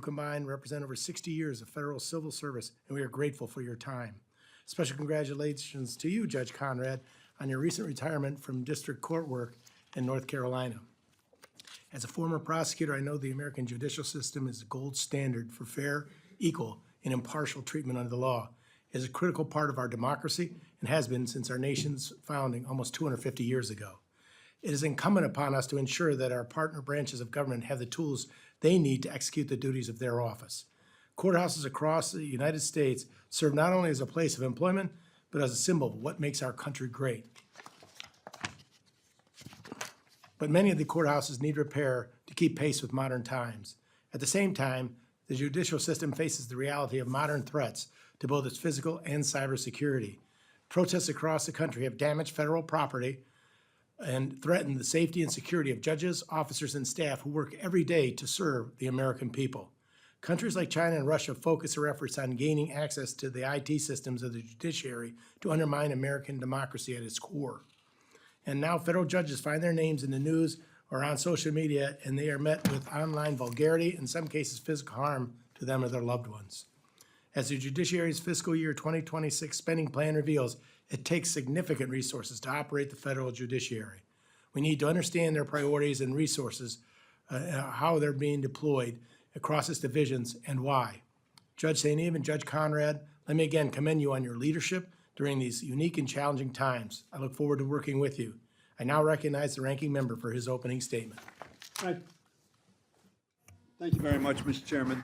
combined represent over 60 years of federal civil service, and we are grateful for your time. Special congratulations to you, Judge Conrad, on your recent retirement from district court work in North Carolina. As a former prosecutor, I know the American judicial system is the gold standard for fair, equal, and impartial treatment under the law. It is a critical part of our democracy and has been since our nation's founding almost 250 years ago. It is incumbent upon us to ensure that our partner branches of government have the tools they need to execute the duties of their office. Courthouses across the United States serve not only as a place of employment, but as a symbol of what makes our country great. But many of the courthouses need repair to keep pace with modern times. At the same time, the judicial system faces the reality of modern threats to both its physical and cybersecurity. Protests across the country have damaged federal property and threatened the safety and security of judges, officers, and staff who work every day to serve the American people. Countries like China and Russia focus their efforts on gaining access to the IT systems of the judiciary to undermine American democracy at its core. And now federal judges find their names in the news or on social media, and they are met with online vulgarity, in some cases physical harm to them or their loved ones. As the Judiciary's fiscal year 2026 spending plan reveals, it takes significant resources to operate the federal judiciary. We need to understand their priorities and resources, how they're being deployed across its divisions, and why. Judge St. Eve and Judge Conrad, let me again commend you on your leadership during these unique and challenging times. I look forward to working with you. I now recognize the ranking member for his opening statement. Thank you very much, Mr. Chairman.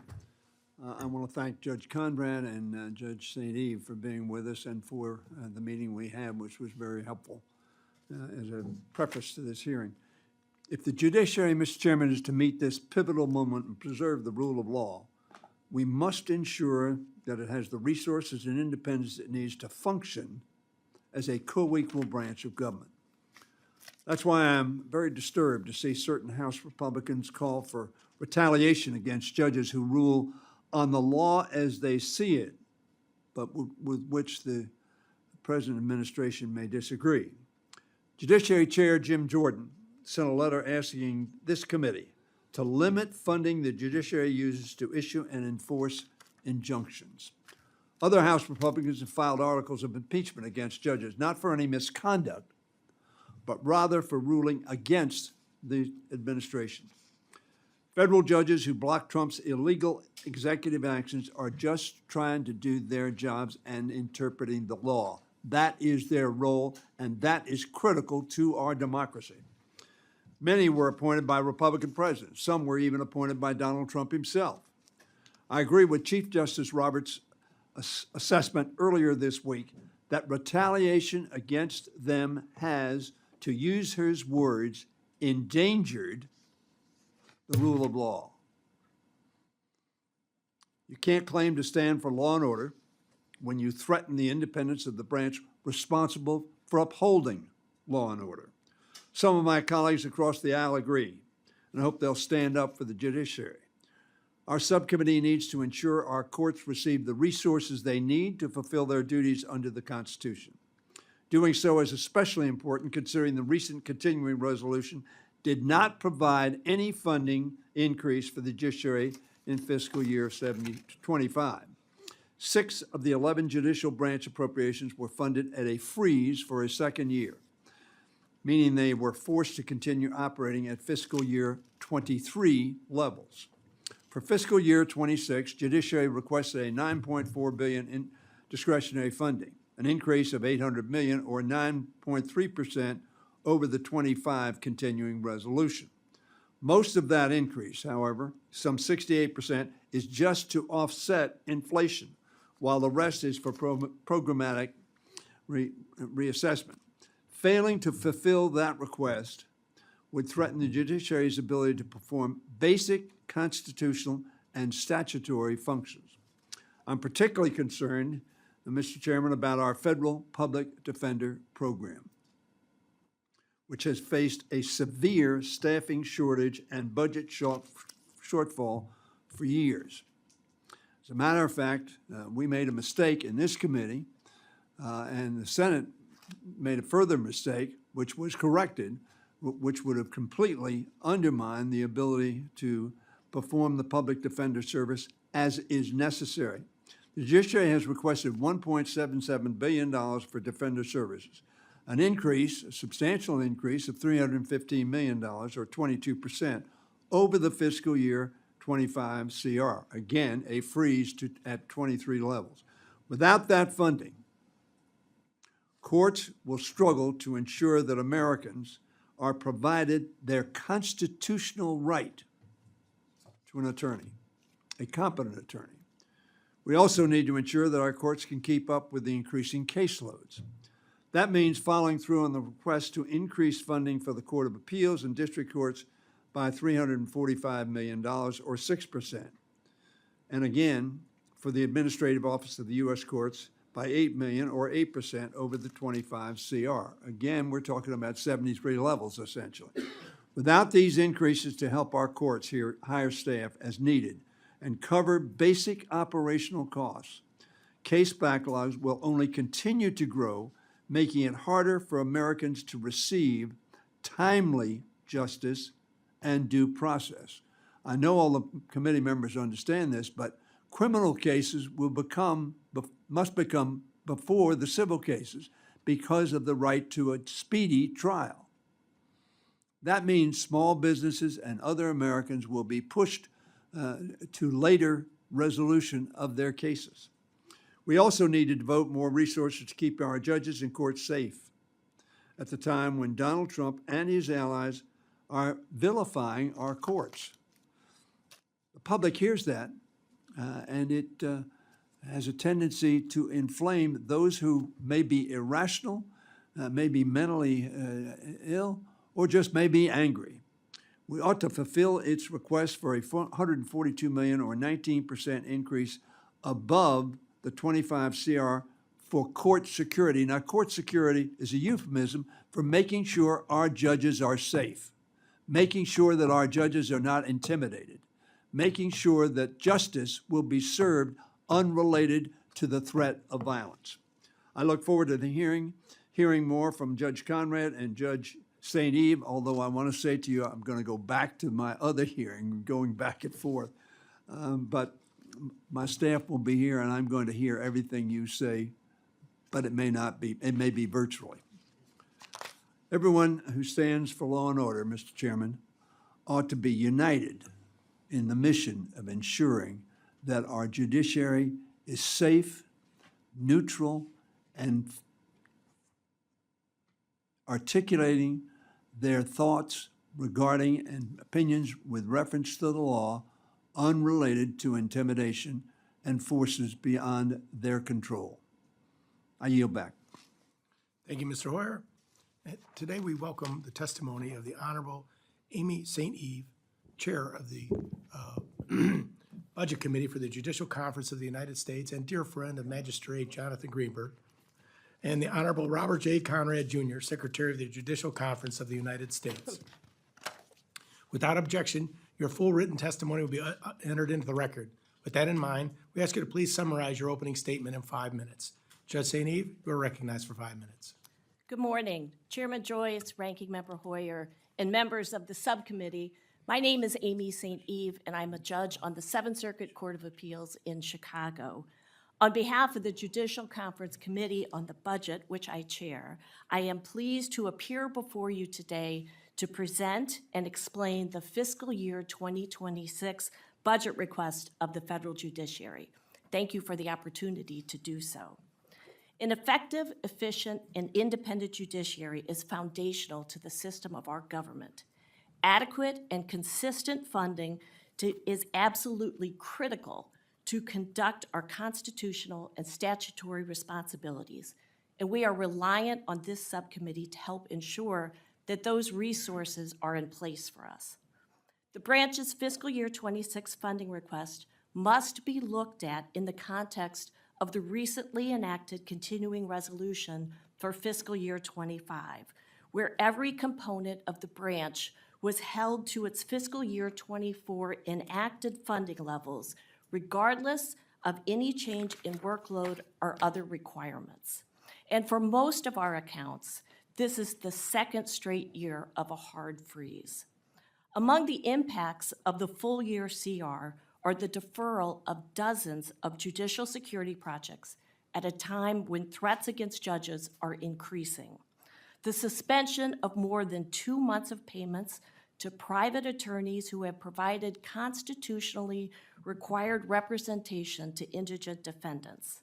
I want to thank Judge Conrad and Judge St. Eve for being with us and for the meeting we had, which was very helpful as a preface to this hearing. If the judiciary, Mr. Chairman, is to meet this pivotal moment and preserve the rule of law, we must ensure that it has the resources and independence it needs to function as a co-equal branch of government. That's why I'm very disturbed to see certain House Republicans call for retaliation against judges who rule on the law as they see it, but with which the present administration may disagree. Judiciary Chair Jim Jordan sent a letter asking this committee to limit funding the judiciary uses to issue and enforce injunctions. Other House Republicans have filed articles of impeachment against judges, not for any misconduct, but rather for ruling against the administration. Federal judges who block Trump's illegal executive actions are just trying to do their jobs and interpreting the law. That is their role, and that is critical to our democracy. Many were appointed by Republican presidents. Some were even appointed by Donald Trump himself. I agree with Chief Justice Roberts' assessment earlier this week that retaliation against them has, to use his words, endangered the rule of law. You can't claim to stand for law and order when you threaten the independence of the branch responsible for upholding law and order. Some of my colleagues across the aisle agree, and I hope they'll stand up for the judiciary. Our subcommittee needs to ensure our courts receive the resources they need to fulfill their duties under the Constitution. Doing so is especially important considering the recent continuing resolution did not provide any funding increase for the judiciary in fiscal year 25. 6 of the 11 judicial branch appropriations were funded at a freeze for a second year, meaning they were forced to continue operating at fiscal year 23 levels. For fiscal year 26, Judiciary requested a $9.4 billion in discretionary funding, an increase of $800 million or 9.3% over the 25 continuing resolution. Most of that increase, however, some 68%, is just to offset inflation, while the rest is for programmatic reassessment. Failing to fulfill that request would threaten the judiciary's ability to perform basic constitutional and statutory functions. I'm particularly concerned, Mr. Chairman, about our federal public defender program, which has faced a severe staffing shortage and budget shortfall for years. As a matter of fact, we made a mistake in this committee, and the Senate made a further mistake, which was corrected, which would have completely undermined the ability to perform the public defender service as is necessary. The Judiciary has requested $1.77 billion for defender services, an increase, a substantial increase of $315 million, or 22%, over the fiscal year 25 CR. Again, a freeze at 23 levels. Without that funding, courts will struggle to ensure that Americans are provided their constitutional right to an attorney, a competent attorney. We also need to ensure that our courts can keep up with the increasing caseloads. That means following through on the request to increase funding for the Court of Appeals and district courts by $345 million, or 6%. And again, for the Administrative Office of the U.S. Courts by $8 million, or 8%, over the 25 CR. Again, we're talking about 73 levels, essentially. Without these increases to help our courts hire staff as needed and cover basic operational costs, case backlogs will only continue to grow, making it harder for Americans to receive timely justice and due process. I know all the committee members understand this, but criminal cases must become before the civil cases because of the right to a speedy trial. That means small businesses and other Americans will be pushed to later resolution of their cases. We also need to devote more resources to keep our judges and courts safe at the time when Donald Trump and his allies are vilifying our courts. The public hears that, and it has a tendency to inflame those who may be irrational, may be mentally ill, or just may be angry. We ought to fulfill its request for a $142 million, or 19% increase above the 25 CR for court security. Now, court security is a euphemism for making sure our judges are safe, making sure that our judges are not intimidated, making sure that justice will be served unrelated to the threat of violence. I look forward to the hearing more from Judge Conrad and Judge St. Eve, although I want to say to you, I'm going to go back to my other hearing, going back and forth. But my staff will be here, and I'm going to hear everything you say, but it may not be, it may be virtually. Everyone who stands for law and order, Mr. Chairman, ought to be united in the mission of ensuring that our judiciary is safe, neutral, and articulating their thoughts regarding and opinions with reference to the law unrelated to intimidation and forces beyond their control. I yield back. Thank you, Mr. Hoyer. Today we welcome the testimony of the Honorable Amy St. Eve, Chair of the Budget Committee for the Judicial Conference of the United States and dear friend of Magistrate Jonathan Greenberg, and the Honorable Robert J. Conrad, Jr., Secretary of the Judicial Conference of the United States. Without objection, your full written testimony will be entered into the record. With that in mind, we ask you to please summarize your opening statement in 5 minutes. Judge St. Eve, you are recognized for 5 minutes. Good morning, Chairman Joyce, Ranking Member Hoyer, and members of the subcommittee. My name is Amy St. Eve, and I'm a judge on the Seventh Circuit Court of Appeals in Chicago. On behalf of the Judicial Conference Committee on the Budget, which I chair, I am pleased to appear before you today to present and explain the fiscal year 2026 budget request of the federal judiciary. Thank you for the opportunity to do so. An effective, efficient, and independent judiciary is foundational to the system of our government. Adequate and consistent funding is absolutely critical to conduct our constitutional and statutory responsibilities, and we are reliant on this subcommittee to help ensure that those resources are in place for us. The branch's fiscal year 26 funding request must be looked at in the context of the recently enacted continuing resolution for fiscal year 25, where every component of the branch was held to its fiscal year 24 enacted funding levels, regardless of any change in workload or other requirements. And for most of our accounts, this is the second straight year of a hard freeze. Among the impacts of the full year CR are the deferral of dozens of judicial security projects at a time when threats against judges are increasing. The suspension of more than 2 months of payments to private attorneys who have provided constitutionally required representation to indigent defendants.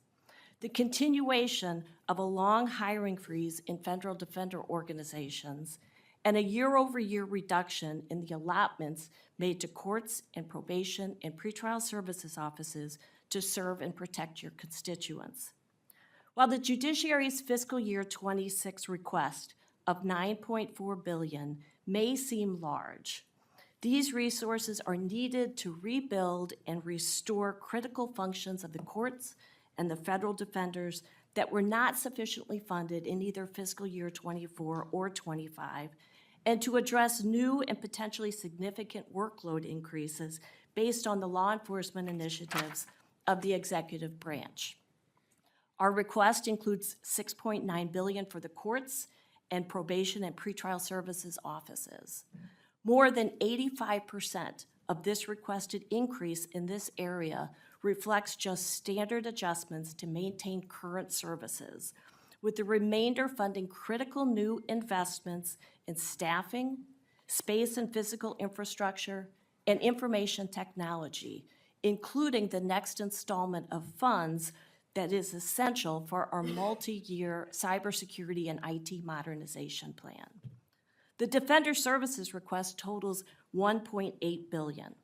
The continuation of a long hiring freeze in federal defender organizations, and a year-over-year reduction in the allotments made to courts and probation and pretrial services offices to serve and protect your constituents. While the Judiciary's fiscal year 26 request of $9.4 billion may seem large, these resources are needed to rebuild and restore critical functions of the courts and the federal defenders that were not sufficiently funded in either fiscal year 24 or 25, and to address new and potentially significant workload increases based on the law enforcement initiatives of the executive branch. Our request includes $6.9 billion for the courts and probation and pretrial services offices. More than 85% of this requested increase in this area reflects just standard adjustments to maintain current services, with the remainder funding critical new investments in staffing, space and physical infrastructure, and information technology, including the next installment of funds that is essential for our multi-year cybersecurity and IT modernization plan. The Defender Services request totals $1.8 billion.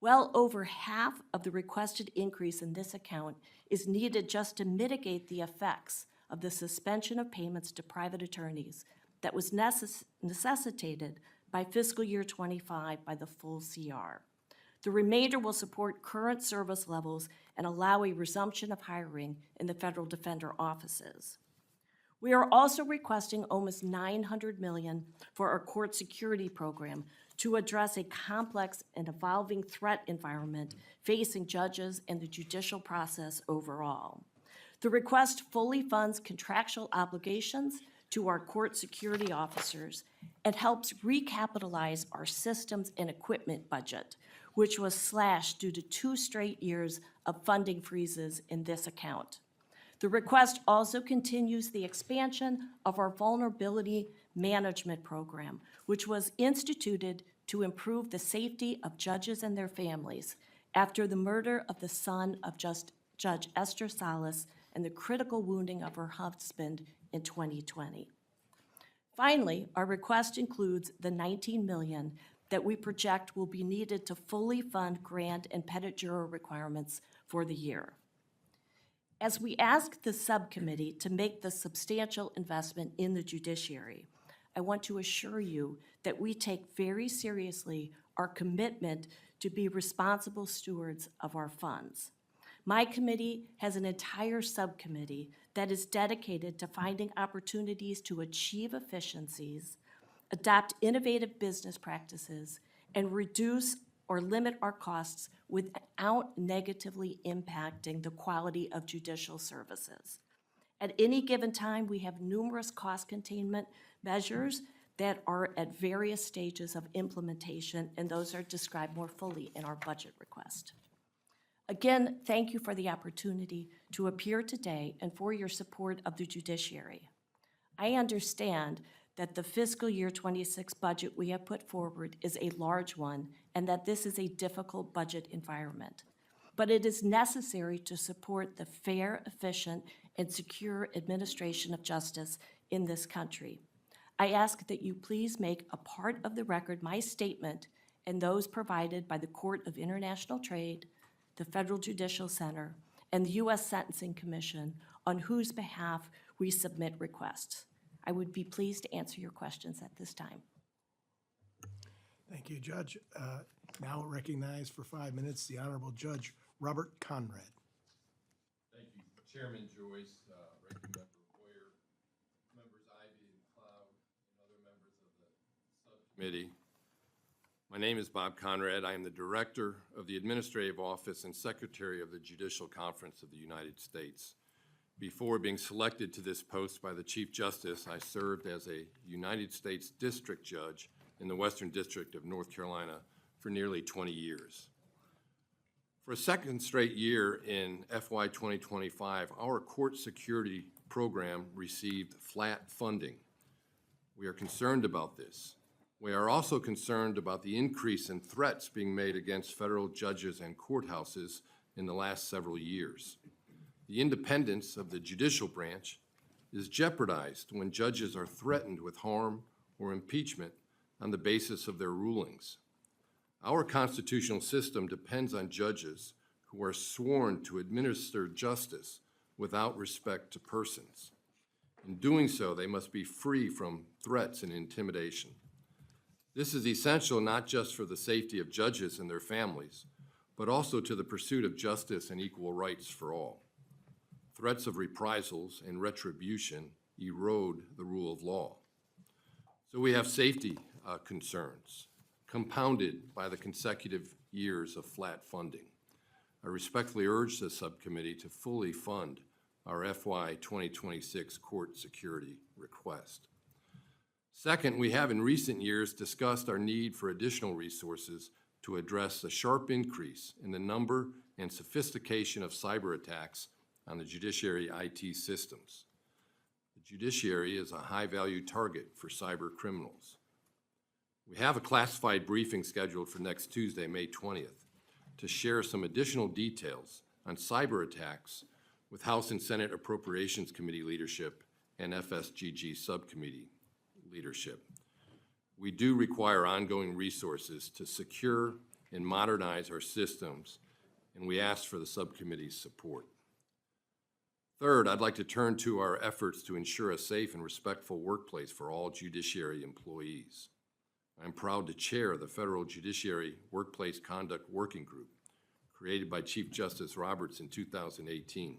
Well over half of the requested increase in this account is needed just to mitigate the effects of the suspension of payments to private attorneys that was necessitated by fiscal year 25 by the full CR. The remainder will support current service levels and allow a resumption of hiring in the federal defender offices. We are also requesting almost $900 million for our court security program to address a complex and evolving threat environment facing judges and the judicial process overall. The request fully funds contractual obligations to our court security officers and helps recapitalize our systems and equipment budget, which was slashed due to 2 straight years of funding freezes in this account. The request also continues the expansion of our vulnerability management program, which was instituted to improve the safety of judges and their families after the murder of the son of Judge Esther Salas and the critical wounding of her husband in 2020. Finally, our request includes the $19 million that we project will be needed to fully fund grant and petit juror requirements for the year. As we ask the subcommittee to make the substantial investment in the judiciary, I want to assure you that we take very seriously our commitment to be responsible stewards of our funds. My committee has an entire subcommittee that is dedicated to finding opportunities to achieve efficiencies, adopt innovative business practices, and reduce or limit our costs without negatively impacting the quality of judicial services. At any given time, we have numerous cost containment measures that are at various stages of implementation, and those are described more fully in our budget request. Again, thank you for the opportunity to appear today and for your support of the judiciary. I understand that the fiscal year 26 budget we have put forward is a large one and that this is a difficult budget environment. But it is necessary to support the fair, efficient, and secure administration of justice in this country. I ask that you please make a part of the record my statement and those provided by the Court of International Trade, the Federal Judicial Center, and the U.S. Sentencing Commission, on whose behalf we submit requests. I would be pleased to answer your questions at this time. Thank you, Judge. Now recognize for 5 minutes the Honorable Judge Robert Conrad. Thank you, Chairman Joyce, Ranking Member Hoyer, Members Ivy and Cloud, and other members of the subcommittee. My name is Bob Conrad. I am the Director of the Administrative Office and Secretary of the Judicial Conference of the United States. Before being selected to this post by the Chief Justice, I served as a United States District Judge in the Western District of North Carolina for nearly 20 years. For a second straight year in FY 2025, our court security program received flat funding. We are concerned about this. We are also concerned about the increase in threats being made against federal judges and courthouses in the last several years. The independence of the judicial branch is jeopardized when judges are threatened with harm or impeachment on the basis of their rulings. Our constitutional system depends on judges who are sworn to administer justice without respect to persons. In doing so, they must be free from threats and intimidation. This is essential not just for the safety of judges and their families, but also to the pursuit of justice and equal rights for all. Threats of reprisals and retribution erode the rule of law. So we have safety concerns, compounded by the consecutive years of flat funding. I respectfully urge the subcommittee to fully fund our FY 2026 court security request. Second, we have in recent years discussed our need for additional resources to address the sharp increase in the number and sophistication of cyber attacks on the judiciary IT systems. The judiciary is a high-value target for cyber criminals. We have a classified briefing scheduled for next Tuesday, May 20th, to share some additional details on cyber attacks with House and Senate Appropriations Committee leadership and FSGG Subcommittee leadership. We do require ongoing resources to secure and modernize our systems, and we ask for the subcommittee's support. Third, I'd like to turn to our efforts to ensure a safe and respectful workplace for all judiciary employees. I'm proud to chair the Federal Judiciary Workplace Conduct Working Group, created by Chief Justice Roberts in 2018.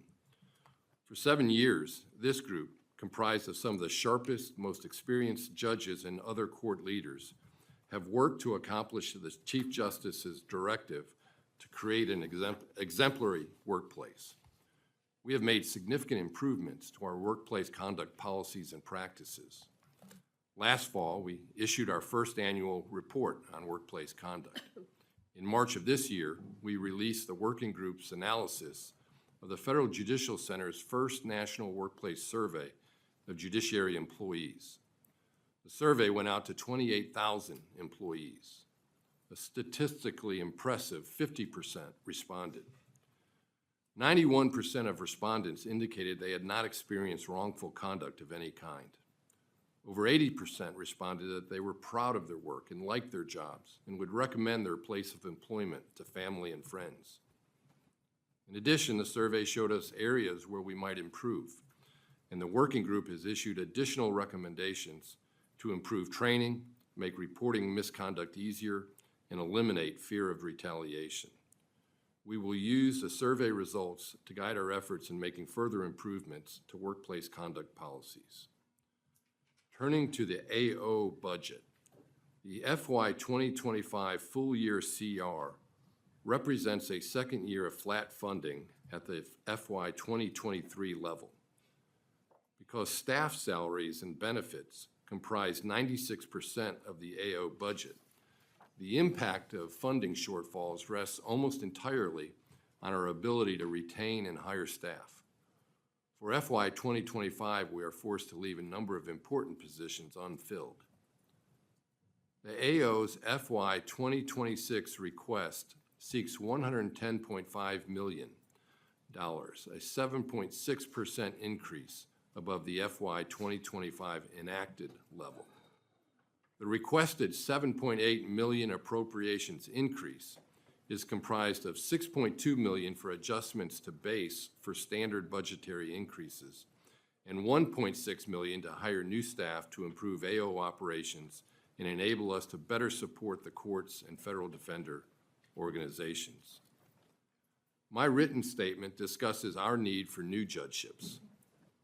For 7 years, this group, comprised of some of the sharpest, most experienced judges and other court leaders, have worked to accomplish the Chief Justice's directive to create an exemplary workplace. We have made significant improvements to our workplace conduct policies and practices. Last fall, we issued our first annual report on workplace conduct. In March of this year, we released the working group's analysis of the Federal Judicial Center's first national workplace survey of judiciary employees. The survey went out to 28,000 employees. A statistically impressive 50% responded. 91% of respondents indicated they had not experienced wrongful conduct of any kind. Over 80% responded that they were proud of their work and liked their jobs and would recommend their place of employment to family and friends. In addition, the survey showed us areas where we might improve, and the working group has issued additional recommendations to improve training, make reporting misconduct easier, and eliminate fear of retaliation. We will use the survey results to guide our efforts in making further improvements to workplace conduct policies. Turning to the AO budget, the FY 2025 full-year CR represents a second year of flat funding at the FY 2023 level. Because staff salaries and benefits comprise 96% of the AO budget, the impact of funding shortfalls rests almost entirely on our ability to retain and hire staff. For FY 2025, we are forced to leave a number of important positions unfilled. The AO's FY 2026 request seeks $110.5 million, a 7.6% increase above the FY 2025 enacted level. The requested $7.8 million appropriations increase is comprised of $6.2 million for adjustments to base for standard budgetary increases and $1.6 million to hire new staff to improve AO operations and enable us to better support the courts and federal defender organizations. My written statement discusses our need for new judgeships.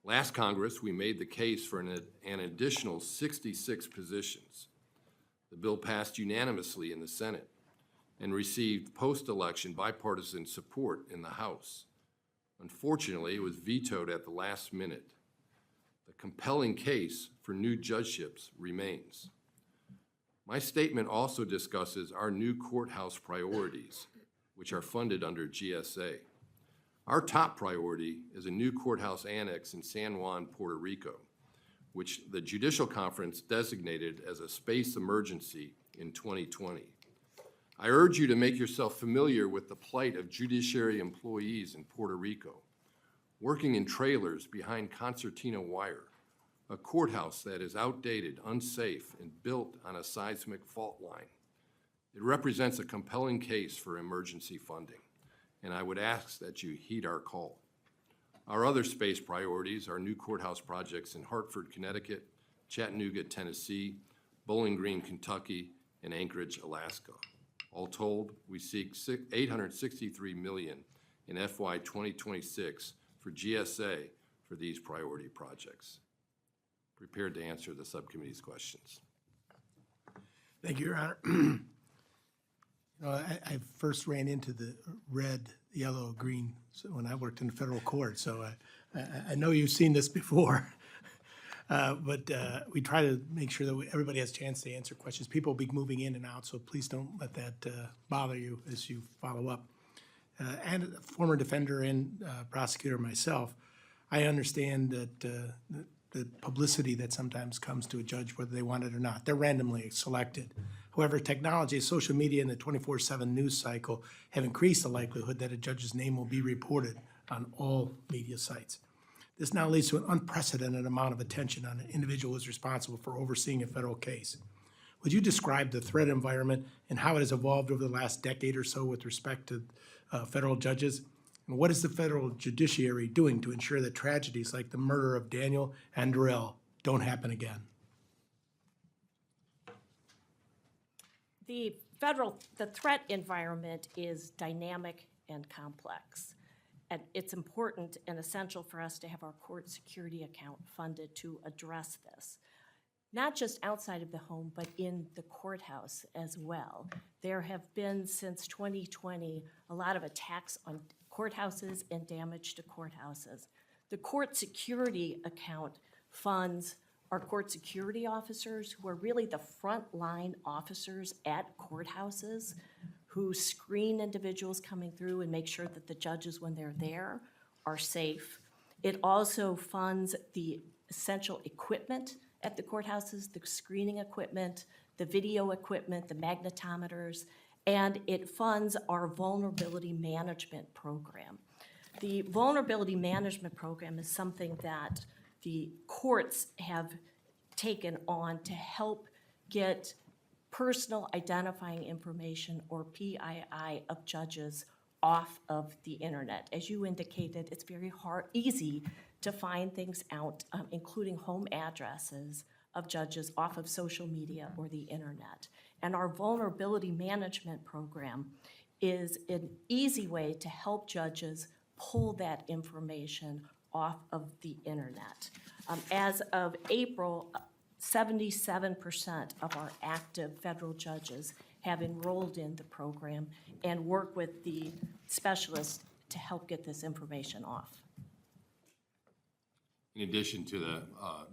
Last Congress, we made the case for an additional 66 positions. The bill passed unanimously in the Senate and received post-election bipartisan support in the House. Unfortunately, it was vetoed at the last minute. The compelling case for new judgeships remains. My statement also discusses our new courthouse priorities, which are funded under GSA. Our top priority is a new courthouse annex in San Juan, Puerto Rico, which the Judicial Conference designated as a space emergency in 2020. I urge you to make yourself familiar with the plight of judiciary employees in Puerto Rico, working in trailers behind concertina wire, a courthouse that is outdated, unsafe, and built on a seismic fault line. It represents a compelling case for emergency funding, and I would ask that you heed our call. Our other space priorities are new courthouse projects in Hartford, Connecticut, Chattanooga, Tennessee, Bowling Green, Kentucky, and Anchorage, Alaska. All told, we seek $863 million in FY 2026 for GSA for these priority projects. Prepared to answer the subcommittee's questions. Thank you, Your Honor. I first ran into the red, yellow, green when I worked in the federal court, so I know you've seen this before. But we try to make sure that everybody has a chance to answer questions. People will be moving in and out, so please don't let that bother you as you follow up. And a former defender and prosecutor myself, I understand that the publicity that sometimes comes to a judge, whether they want it or not, they're randomly selected. However, technology, social media, and the 24/7 news cycle have increased the likelihood that a judge's name will be reported on all media sites. This now leads to an unprecedented amount of attention on an individual who is responsible for overseeing a federal case. Would you describe the threat environment and how it has evolved over the last decade or so with respect to federal judges? And what is the federal judiciary doing to ensure that tragedies like the murder of Daniel and Darrell don't happen again? The threat environment is dynamic and complex. And it's important and essential for us to have our court security account funded to address this. Not just outside of the home, but in the courthouse as well. There have been, since 2020, a lot of attacks on courthouses and damage to courthouses. The court security account funds our court security officers, who are really the frontline officers at courthouses, who screen individuals coming through and make sure that the judges, when they're there, are safe. It also funds the essential equipment at the courthouses, the screening equipment, the video equipment, the magnetometers, and it funds our vulnerability management program. The vulnerability management program is something that the courts have taken on to help get personal identifying information, or PII, of judges off of the internet. As you indicated, it's very easy to find things out, including home addresses of judges off of social media or the internet. And our vulnerability management program is an easy way to help judges pull that information off of the internet. As of April, 77% of our active federal judges have enrolled in the program and work with the specialists to help get this information off. In addition to the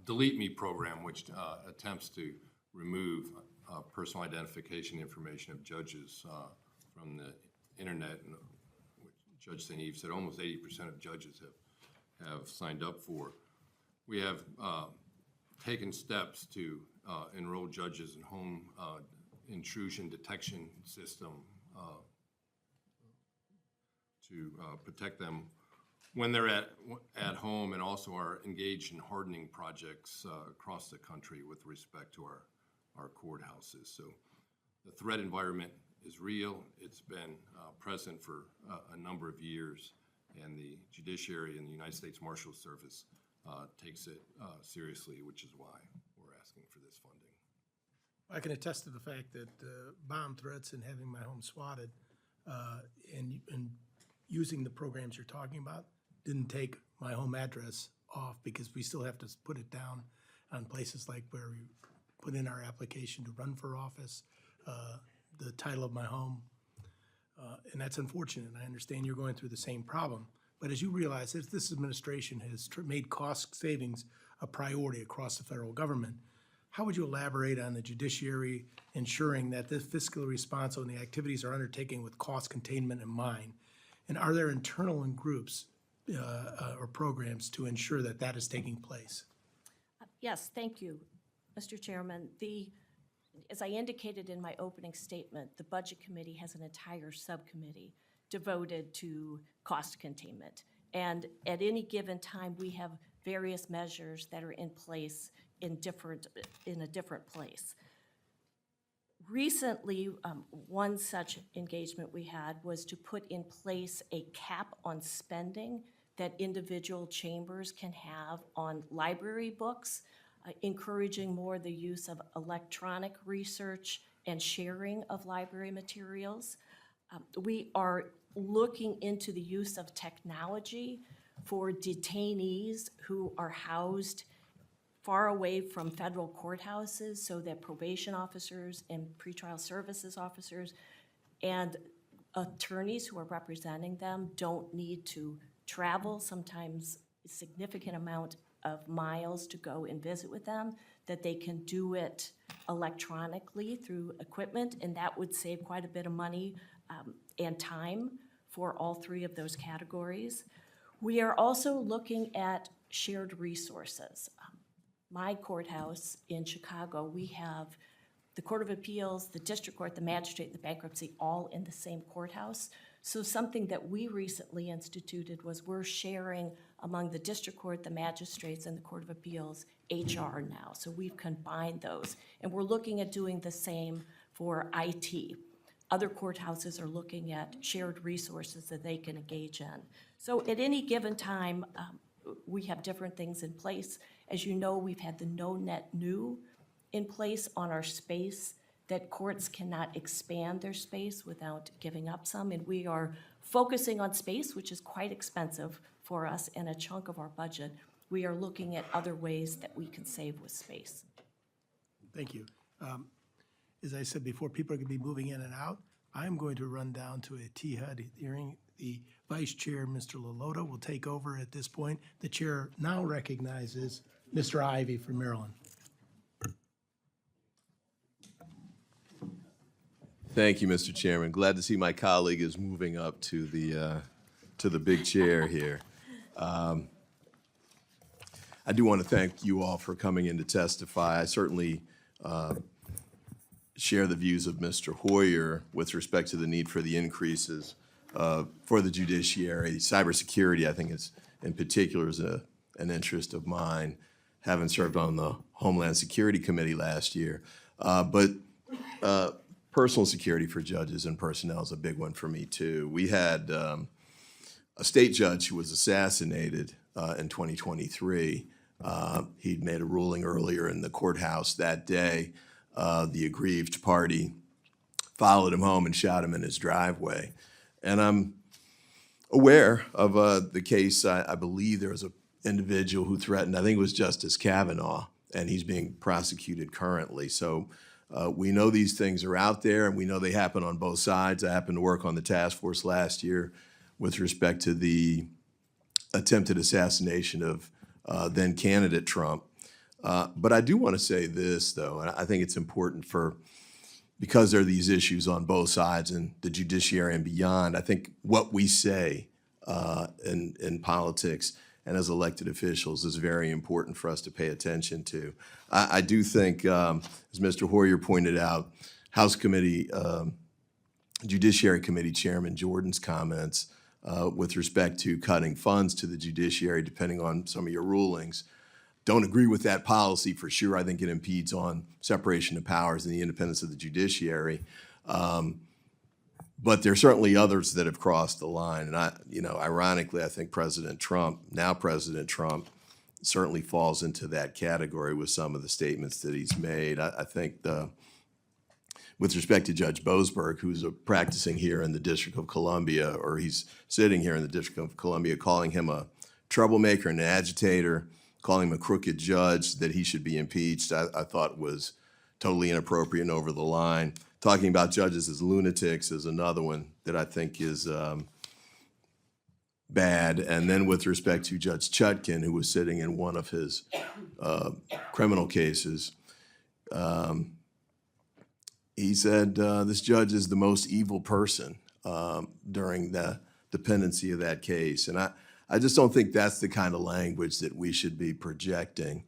Delete Me program, which attempts to remove personal identification information of judges from the internet, and which Judge St. Eve said almost 80% of judges have signed up for. We have taken steps to enroll judges in home intrusion detection system to protect them when they're at home, and also are engaged in hardening projects across the country with respect to our courthouses. So the threat environment is real. It's been present for a number of years, and the Judiciary and the United States Marshal Service takes it seriously, which is why we're asking for this funding. I can attest to the fact that bomb threats and having my home swatted and using the programs you're talking about didn't take my home address off, because we still have to put it down on places like where we put in our application to run for office, the title of my home. And that's unfortunate. I understand you're going through the same problem. But as you realize, if this administration has made cost savings a priority across the federal government, How would you elaborate on the judiciary ensuring that this fiscally responsible and the activities are undertaken with cost containment in mind? And are there internal and groups or programs to ensure that that is taking place? Yes, thank you, Mr. Chairman. As I indicated in my opening statement, the Budget Committee has an entire subcommittee devoted to cost containment. And at any given time, we have various measures that are in place in a different place. Recently, one such engagement we had was to put in place a cap on spending that individual chambers can have on library books, encouraging more the use of electronic research and sharing of library materials. We are looking into the use of technology for detainees who are housed far away from federal courthouses so that probation officers and pretrial services officers and attorneys who are representing them don't need to travel, sometimes a significant amount of miles to go and visit with them, that they can do it electronically through equipment, and that would save quite a bit of money and time for all three of those categories. We are also looking at shared resources. My courthouse in Chicago, we have the Court of Appeals, the District Court, the Magistrate, the Bankruptcy, all in the same courthouse. So something that we recently instituted was we're sharing among the District Court, the Magistrates, and the Court of Appeals HR now. So we've combined those. And we're looking at doing the same for IT. Other courthouses are looking at shared resources that they can engage in. So at any given time, we have different things in place. As you know, we've had the no net new in place on our space, that courts cannot expand their space without giving up some. And we are focusing on space, which is quite expensive for us and a chunk of our budget. We are looking at other ways that we can save with space. Thank you. As I said before, people are going to be moving in and out. I'm going to run down to a T-HUD hearing. The Vice Chair, Mr. Lalotta, will take over at this point. The Chair now recognizes Mr. Ivey from Maryland. Thank you, Mr. Chairman. Glad to see my colleague is moving up to the big chair here. I do want to thank you all for coming in to testify. I certainly share the views of Mr. Hoyer with respect to the need for the increases for the judiciary. Cybersecurity, I think, is in particular is an interest of mine, having served on the Homeland Security Committee last year. But personal security for judges and personnel is a big one for me, too. We had a state judge who was assassinated in 2023. He'd made a ruling earlier in the courthouse that day. The aggrieved party followed him home and shot him in his driveway. And I'm aware of the case. I believe there was an individual who threatened, I think it was Justice Kavanaugh, and he's being prosecuted currently. So we know these things are out there, and we know they happen on both sides. I happened to work on the task force last year with respect to the attempted assassination of then candidate Trump. But I do want to say this, though, and I think it's important because there are these issues on both sides in the judiciary and beyond. I think what we say in politics and as elected officials is very important for us to pay attention to. I do think, as Mr. Hoyer pointed out, House Committee, Judiciary Committee Chairman Jordan's comments with respect to cutting funds to the judiciary, depending on some of your rulings, don't agree with that policy for sure. I think it impedes on separation of powers and the independence of the judiciary. But there are certainly others that have crossed the line. And ironically, I think President Trump, certainly falls into that category with some of the statements that he's made. I think with respect to Judge Boasberg, who's practicing here in the District of Columbia, or he's sitting here in the District of Columbia, calling him a troublemaker and an agitator, calling him a crooked judge, that he should be impeached, I thought was totally inappropriate and over the line. Talking about judges as lunatics is another one that I think is bad. And then with respect to Judge Chutkin, who was sitting in one of his criminal cases, he said this judge is the most evil person during the pendency of that case. And I just don't think that's the kind of language that we should be projecting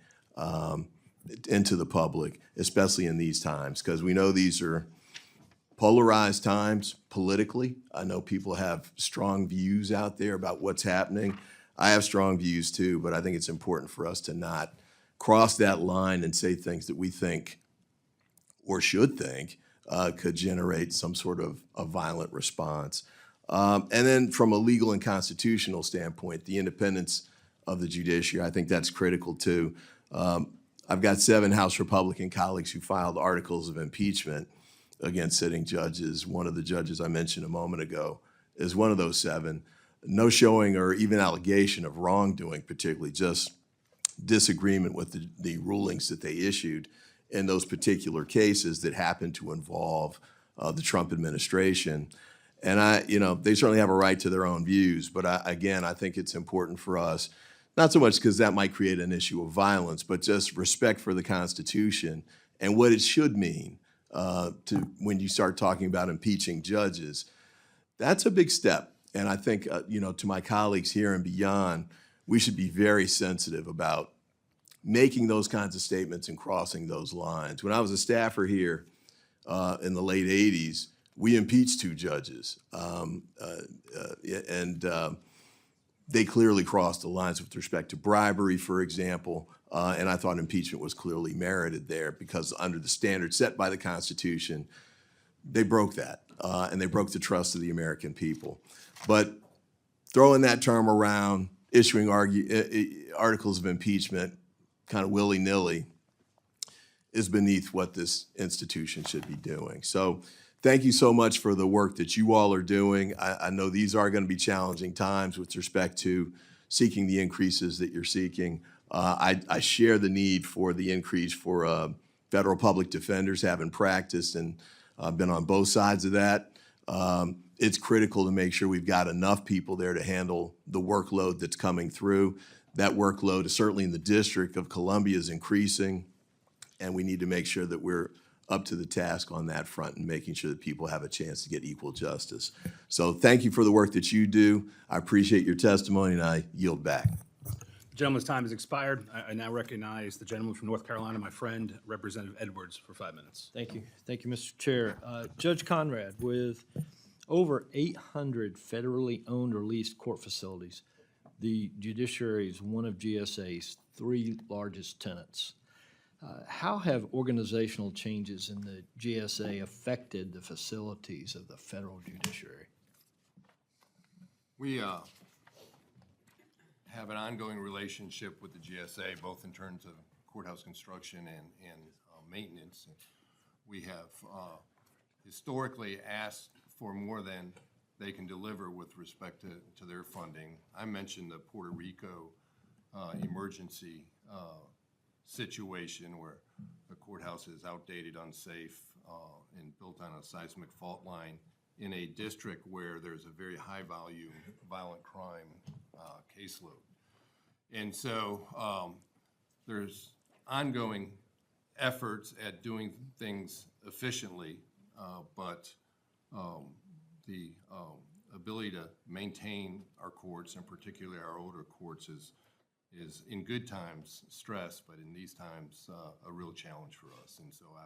into the public, especially in these times, because we know these are polarized times politically. I know people have strong views out there about what's happening. I have strong views too, but I think it's important for us to not cross that line and say things that we think or should think could generate some sort of a violent response. And then from a legal and constitutional standpoint, the independence of the judiciary, I think that's critical too. I've got 7 House Republican colleagues who filed articles of impeachment against sitting judges. One of the judges I mentioned a moment ago is one of those 7. No showing or even allegation of wrongdoing, particularly just disagreement with the rulings that they issued in those particular cases that happened to involve the Trump administration. And they certainly have a right to their own views, but I think it's important for us, not so much because that might create an issue of violence, but just respect for the Constitution and what it should mean when you start talking about impeaching judges. That's a big step. And I think, to my colleagues here and beyond, we should be very sensitive about making those kinds of statements and crossing those lines. When I was a staffer here in the late 80s, we impeached 2 judges. They clearly crossed the lines with respect to bribery, for example, and I thought impeachment was clearly merited there because under the standards set by the Constitution, they broke that, and they broke the trust of the American people. But throwing that term around, issuing articles of impeachment kind of willy-nilly is beneath what this institution should be doing. So thank you so much for the work that you all are doing. I know these are going to be challenging times with respect to seeking the increases that you're seeking. I share the need for the increase for federal public defenders, having practiced and been on both sides of that. It's critical to make sure we've got enough people there to handle the workload that's coming through. That workload is certainly in the District of Columbia is increasing, and we need to make sure that we're up to the task on that front and making sure that people have a chance to get equal justice. So thank you for the work that you do. I appreciate your testimony, and I yield back. The gentleman's time has expired. I now recognize the gentleman from North Carolina, my friend, Representative Edwards, for 5 minutes. Thank you. Thank you, Mr. Chair. Judge Conrad, with over 800 federally owned or leased court facilities, the judiciary is one of GSA's 3 largest tenants. How have organizational changes in the GSA affected the facilities of the federal judiciary? We have an ongoing relationship with the GSA, both in terms of courthouse construction and maintenance. We have historically asked for more than they can deliver with respect to their funding. I mentioned the Puerto Rico emergency situation where the courthouse is outdated, unsafe, and built on a seismic fault line in a district where there's a very high volume violent crime caseload. And so there's ongoing efforts at doing things efficiently, but the ability to maintain our courts, and particularly our older courts, is in good times stressed, but in these times a real challenge for us. And so I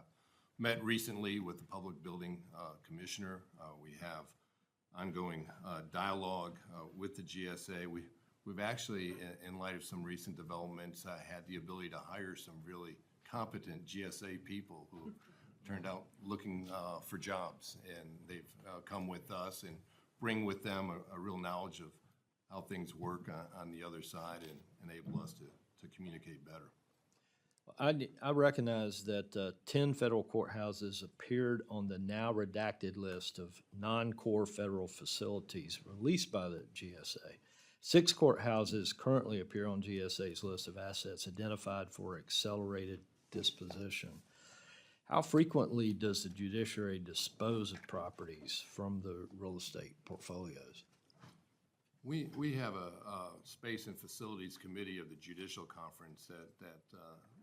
met recently with the Public Building Commissioner. We have ongoing dialogue with the GSA. We've actually, in light of some recent developments, had the ability to hire some really competent GSA people who turned out looking for jobs, and they've come with us and bring with them a real knowledge of how things work on the other side and enable us to communicate better. I recognize that 10 federal courthouses appeared on the now redacted list of non-core federal facilities released by the GSA. 6 courthouses currently appear on GSA's list of assets identified for accelerated disposition. How frequently does the judiciary dispose of properties from the real estate portfolios? We have a Space and Facilities Committee of the Judicial Conference that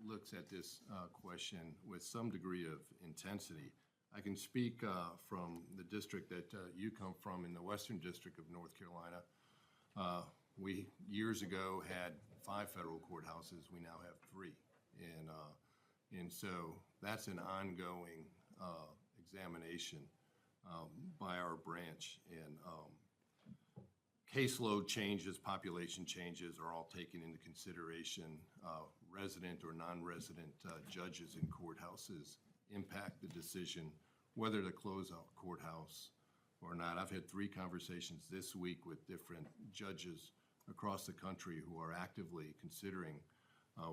looks at this question with some degree of intensity. I can speak from the district that you come from in the Western District of North Carolina. We, years ago, had 5 federal courthouses. We now have 3. And so that's an ongoing examination by our branch. And caseload changes, population changes are all taken into consideration. Resident or non-resident judges in courthouses impact the decision whether to close a courthouse or not. I've had 3 conversations this week with different judges across the country who are actively considering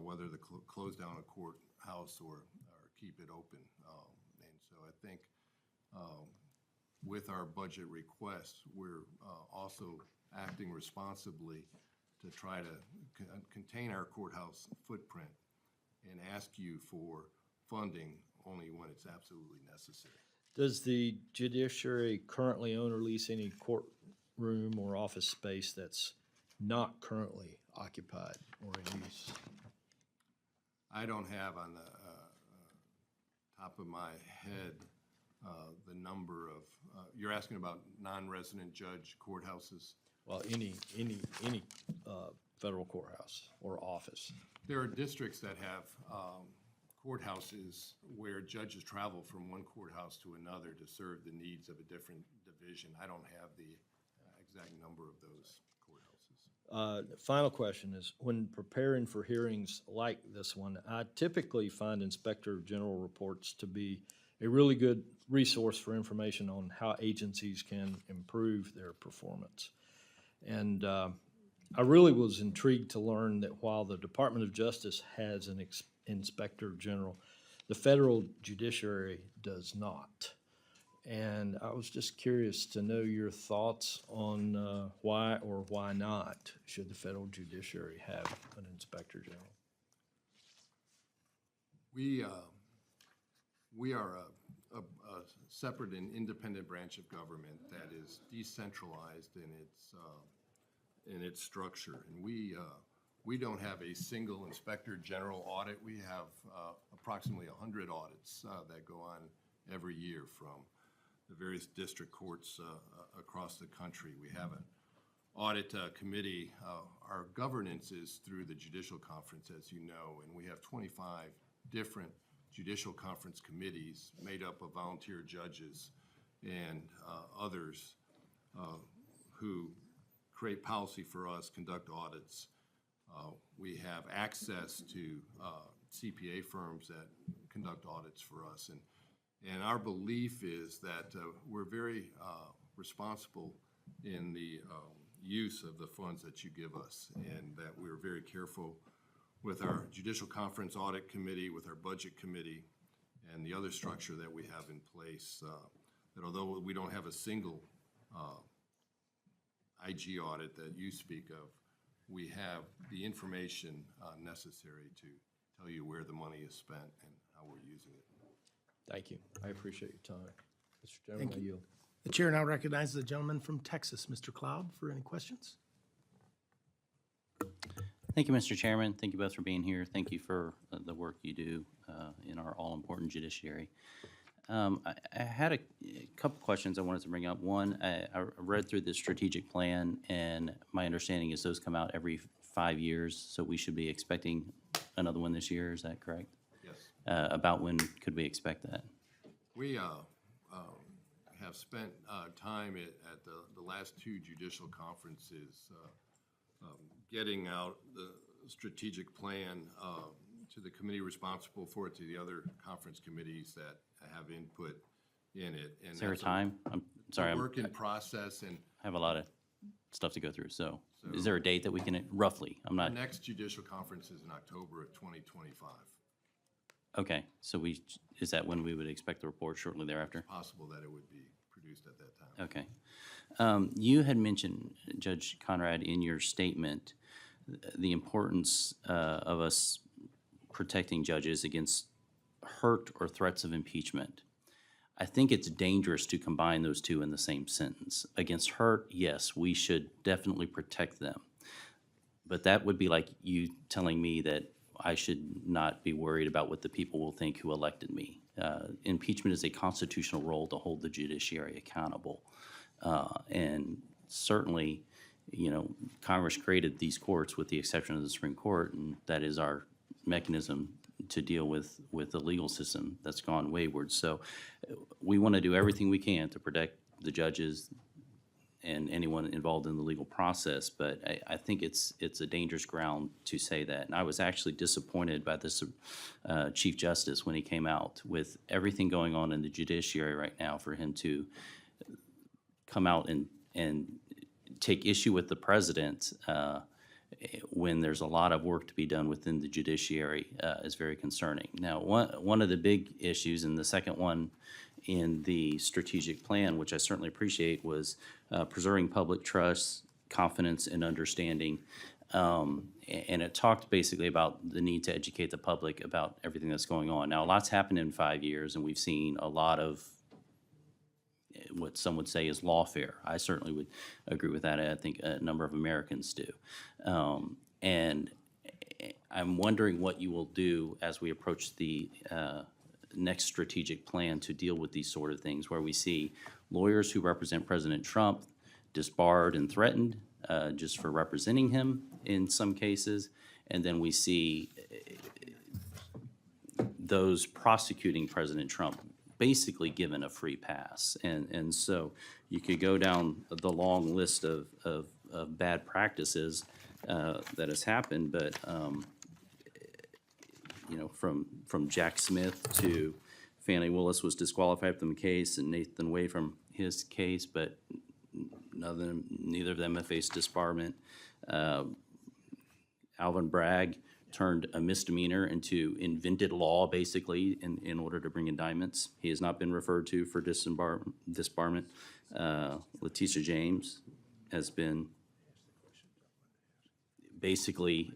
whether to close down a courthouse or keep it open. And so I think with our budget requests, we're also acting responsibly to try to contain our courthouse footprint and ask you for funding only when it's absolutely necessary. Does the judiciary currently own or lease any courtroom or office space that's not currently occupied or in use? I don't have on the top of my head the number of, you're asking about non-resident judge courthouses? Well, any federal courthouse or office. There are districts that have courthouses where judges travel from one courthouse to another to serve the needs of a different division. I don't have the exact number of those courthouses. Final question is, when preparing for hearings like this one, I typically find Inspector General reports to be a really good resource for information on how agencies can improve their performance. And I really was intrigued to learn that while the Department of Justice has an Inspector General, the federal judiciary does not. And I was just curious to know your thoughts on why or why not should the federal judiciary have an Inspector General? We are a separate and independent branch of government that is decentralized in its structure. And we don't have a single Inspector General audit. We have approximately 100 audits that go on every year from the various district courts across the country. We have an audit committee. Our governance is through the Judicial Conference, as you know, and we have 25 different Judicial Conference committees made up of volunteer judges and others who create policy for us, conduct audits. We have access to CPA firms that conduct audits for us. And our belief is that we're very responsible in the use of the funds that you give us, and that we're very careful with our Judicial Conference Audit Committee, with our Budget Committee, and the other structure that we have in place, that although we don't have a single IG audit that you speak of, we have the information necessary to tell you where the money is spent and how we're using it. Thank you. I appreciate your time. Mr. Chairman, Thank I you. yield. The chair now recognizes the gentleman from Texas, Mr. Cloud, for any questions. Thank you, Mr. Chairman. Thank you both for being here. Thank you for the work you do in our all-important judiciary. I had a couple questions I wanted to bring up. One, I read through the strategic plan, and my understanding is those come out every 5 years, so we should be expecting another one this year. Is that correct? Yes. About when could we expect that? We have spent time at the last 2 judicial conferences getting out the strategic plan to the committee responsible for it, to the other conference committees that have input in it. And Is there a that's time? I'm sorry, a I work in process, and have a lot of stuff to go through, so is there a date that we can, roughly? I'm our not, next judicial conference is in October of 2025. okay, so is that when we would expect the report, shortly thereafter? Possible that it would be produced at that time. Okay. You had mentioned, Judge Conrad, in your statement, the importance of us protecting judges against hurt or threats of impeachment. I think it's dangerous to combine those two in the same sentence. Against hurt, yes, we should definitely protect them. But that would be like you telling me that I should not be worried about what the people will think who elected me. Impeachment is a constitutional role to hold the judiciary accountable. And certainly, you know, Congress created these courts with the exception of the Supreme Court, and that is our mechanism to deal with the legal system that's gone wayward. So we want to do everything we can to protect the judges and anyone involved in the legal process, but I think it's a dangerous ground to say that. And I was actually disappointed by this Chief Justice when he came out with everything going on in the judiciary right now for him to come out and take issue with the president when there's a lot of work to be done within the judiciary is very concerning. Now, one of the big issues, and the second one in the strategic plan, which I certainly appreciate, was preserving public trust, confidence, and understanding. And it talked basically about the need to educate the public about everything that's going on. Now, a lot's happened in 5 years, and we've seen a lot of what some would say is lawfare. I certainly would agree with that. I think a number of Americans do. And I'm wondering what you will do as we approach the next strategic plan to deal with these sort of things, where we see lawyers who represent President Trump disbarred and threatened just for representing him in some cases, and then we see those prosecuting President Trump basically given a free pass. And so you could go down the long list of bad practices that has happened, but you know, from Jack Smith to Fannie Willis was disqualified from the case, and Nathan Wade from his case, but neither of them have faced disbarment. Alvin Bragg turned a misdemeanor into invented law, basically, in order to bring indictments. He has not been referred to for disbarment. Letitia James has been basically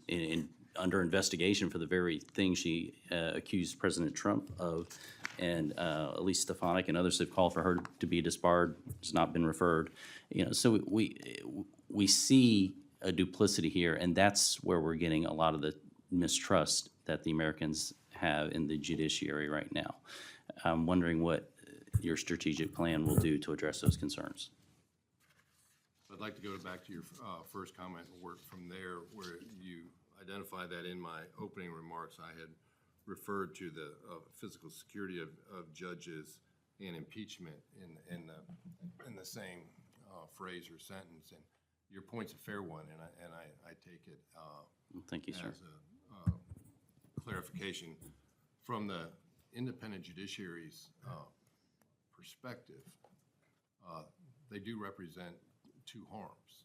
under investigation for the very thing she accused President Trump of. And Elise Stefanik and others have called for her to be disbarred. Has not been referred. You know, so we see a duplicity here, and that's where we're getting a lot of the mistrust that the Americans have in the judiciary right now. I'm wondering what your strategic plan will do to address those concerns. I'd like to go back to your first comment and work from there, where you identify that in my opening remarks I had referred to the physical security of judges and impeachment in the same phrase or sentence. And your point's a fair one, and I take it Thank you, sir. as a clarification. From the independent judiciary's perspective, they do represent two harms.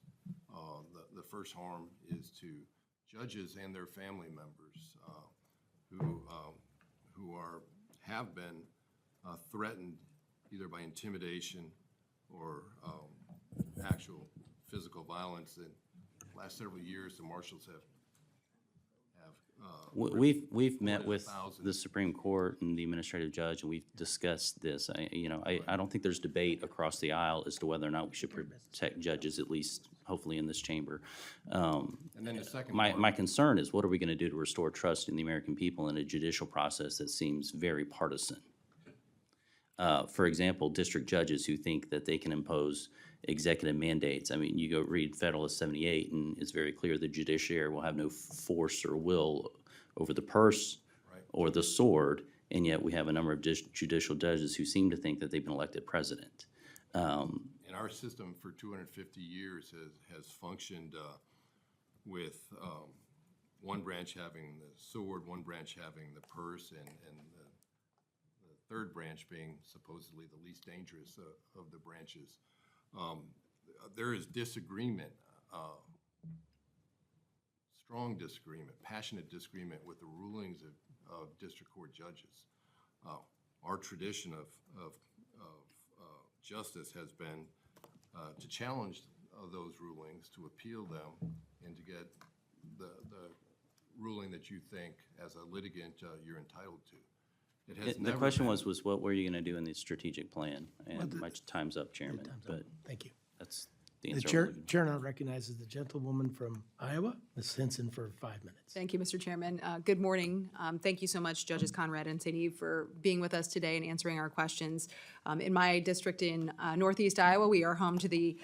The first harm is to judges and their family members who have been threatened either by intimidation or actual physical violence. In the last several years, the marshals have We've met with thousands. the Supreme Court and the administrative judge, and we've discussed this. I don't think there's debate across the aisle as to whether or not we should protect judges, at least hopefully in this chamber. And then the second My concern is, what are we going to do to restore trust in the American people in a judicial process that seems very partisan? For example, district judges who think that they can impose executive mandates. I mean, you go read Federalist 78, and it's very clear the judiciary will have no force or will over the purse or the sword, and yet we have a number of judicial judges who seem to think that they've been elected president. And our system for 250 years has functioned with one branch having the sword, one branch having the purse, and the third branch being supposedly the least dangerous of the branches. There is disagreement, strong disagreement, passionate disagreement with the rulings of district court judges. Our tradition of justice has been to challenge those rulings, to appeal them, and to get the ruling that you think, as a litigant, you're entitled to. It has The never question been. was what were you gonna do in the strategic plan? And my time's up, Chairman, but Thank you. that's the The answer. I'm chair, looking for. chair now recognizes the gentlewoman from Iowa, Ms. Henson, for 5 minutes. Thank you, Mr. Chairman. Good morning. Thank you so much, Judges Conrad and St. Eve, for being with us today and answering our questions. In my district in Northeast Iowa, we are home to the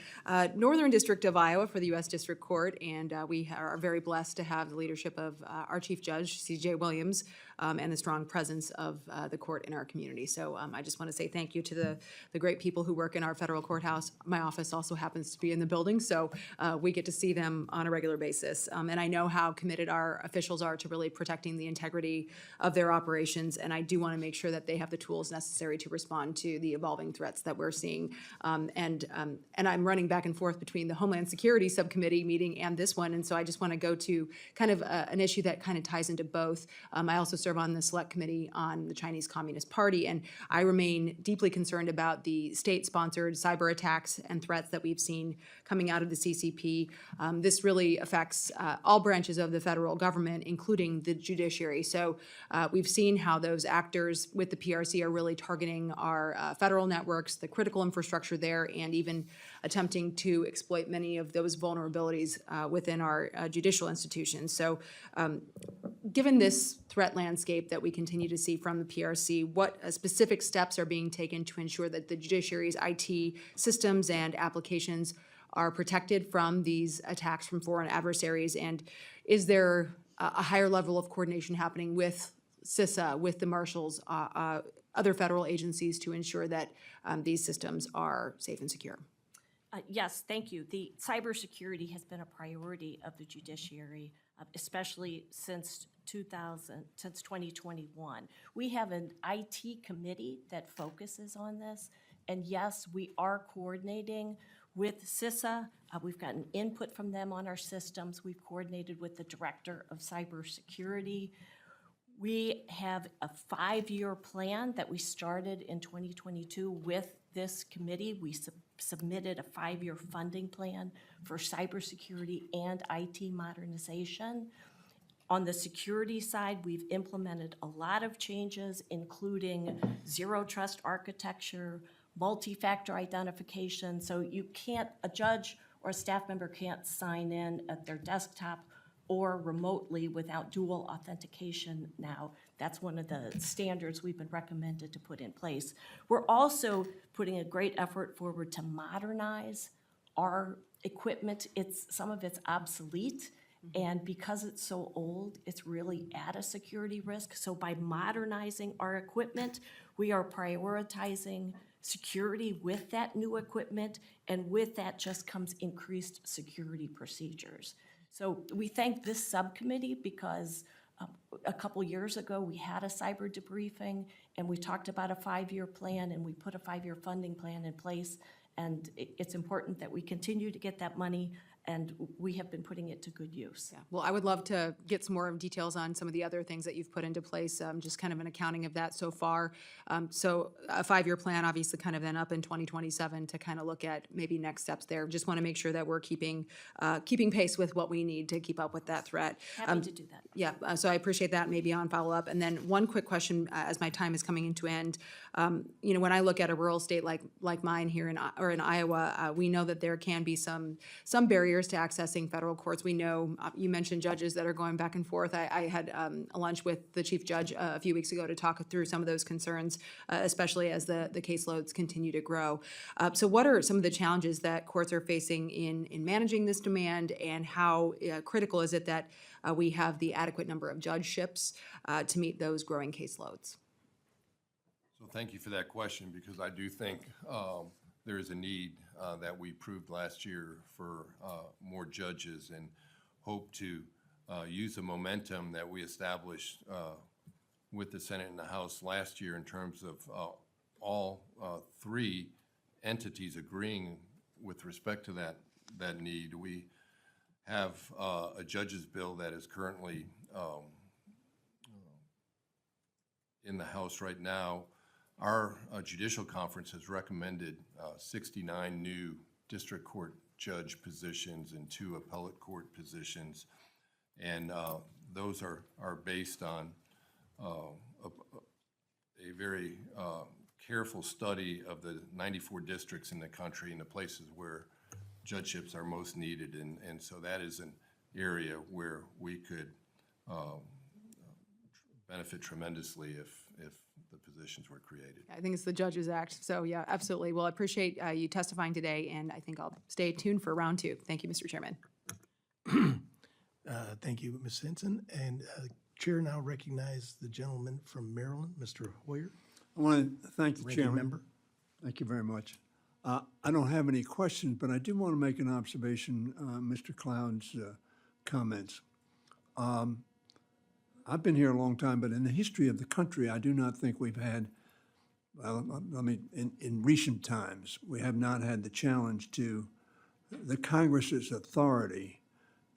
Northern District of Iowa for the U.S. District Court, and we are very blessed to have the leadership of our Chief Judge, C.J. Williams, and the strong presence of the court in our community. So I just want to say thank you to the great people who work in our federal courthouse. My office also happens to be in the building, so we get to see them on a regular basis. And I know how committed our officials are to really protecting the integrity of their operations, and I do want to make sure that they have the tools necessary to respond to the evolving threats that we're seeing. And I'm running back and forth between the Homeland Security Subcommittee meeting and this one, and so I just want to go to kind of an issue that kind of ties into both. I also serve on the Select Committee on the Chinese Communist Party, and I remain deeply concerned about the state-sponsored cyber attacks and threats that we've seen coming out of the CCP. This really affects all branches of the federal government, including the judiciary. So we've seen how those actors with the PRC are really targeting our federal networks, the critical infrastructure there, and even attempting to exploit many of those vulnerabilities within our judicial institutions. So given this threat landscape that we continue to see from the PRC, what specific steps are being taken to ensure that the judiciary's IT systems and applications are protected from these attacks from foreign adversaries? And is there a higher level of coordination happening with CISA, with the marshals, other federal agencies to ensure that these systems are safe and secure? Yes, thank you. The cybersecurity has been a priority of the judiciary, especially since 2021. We have an IT committee that focuses on this, and yes, we are coordinating with CISA. We've gotten input from them on our systems. We've coordinated with the Director of Cybersecurity. We have a 5-year plan that we started in 2022 with this committee. We submitted a 5-year funding plan for cybersecurity and IT modernization. On the security side, we've implemented a lot of changes, including zero trust architecture, multi-factor identification. So a judge or a staff member can't sign in at their desktop or remotely without dual authentication now. That's one of the standards we've been recommended to put in place. We're also putting a great effort forward to modernize our equipment. Some of it's obsolete, and because it's so old, it's really at a security risk. So by modernizing our equipment, we are prioritizing security with that new equipment, and with that just comes increased security procedures. So we thank this subcommittee because a couple years ago, we had a cyber debriefing, and we talked about a 5-year plan, and we put a 5-year funding plan in place. And it's important that we continue to get that money, and we have been putting it to good use. Yeah, well, I would love to get some more details on some of the other things that you've put into place, just kind of an accounting of that so far. So a 5-year plan, obviously kind of then up in 2027 to kind of look at maybe next steps there. Just want to make sure that we're keeping pace with what we need to keep up with that threat. Happy to do that. Yeah, so I appreciate that, maybe on follow-up. And then one quick question, as my time is coming into end. When I look at a rural state like mine here in Iowa, we know that there can be some barriers to accessing federal courts. We know, you mentioned judges that are going back and forth. I had a lunch with the chief judge a few weeks ago to talk through some of those concerns, especially as the caseloads continue to grow. So what are some of the challenges that courts are facing in managing this demand, and how critical is it that we have the adequate number of judgeships to meet those growing caseloads? So thank you for that question, because I do think there is a need that we proved last year for more judges, and hope to use the momentum that we established with the Senate and the House last year in terms of all 3 entities agreeing with respect to that need. We have a judge's bill that is currently in the House right now. Our judicial conference has recommended 69 new district court judge positions and 2 appellate court positions. And those are based on a a very careful study of the 94 districts in the country and the places where judgeships are most needed. And so that is an area where we could benefit tremendously if the positions were created. I think it's the Judges Act. So yeah, absolutely. Well, I appreciate you testifying today, and I think I'll stay tuned for round two. Thank you, Mr. Chairman. Thank you, Ms. Henson. And Chair now recognize the gentleman from Maryland, Mr. Hoyer, I want to thank the ranking chairman. member. Thank you very much. I don't have any questions, but I do want to make an observation, Mr. Cloud's comments. I've been here a long time, but in the history of the country, I do not think we've had, well, I mean, in recent times, we have not had the challenge to the Congress's authority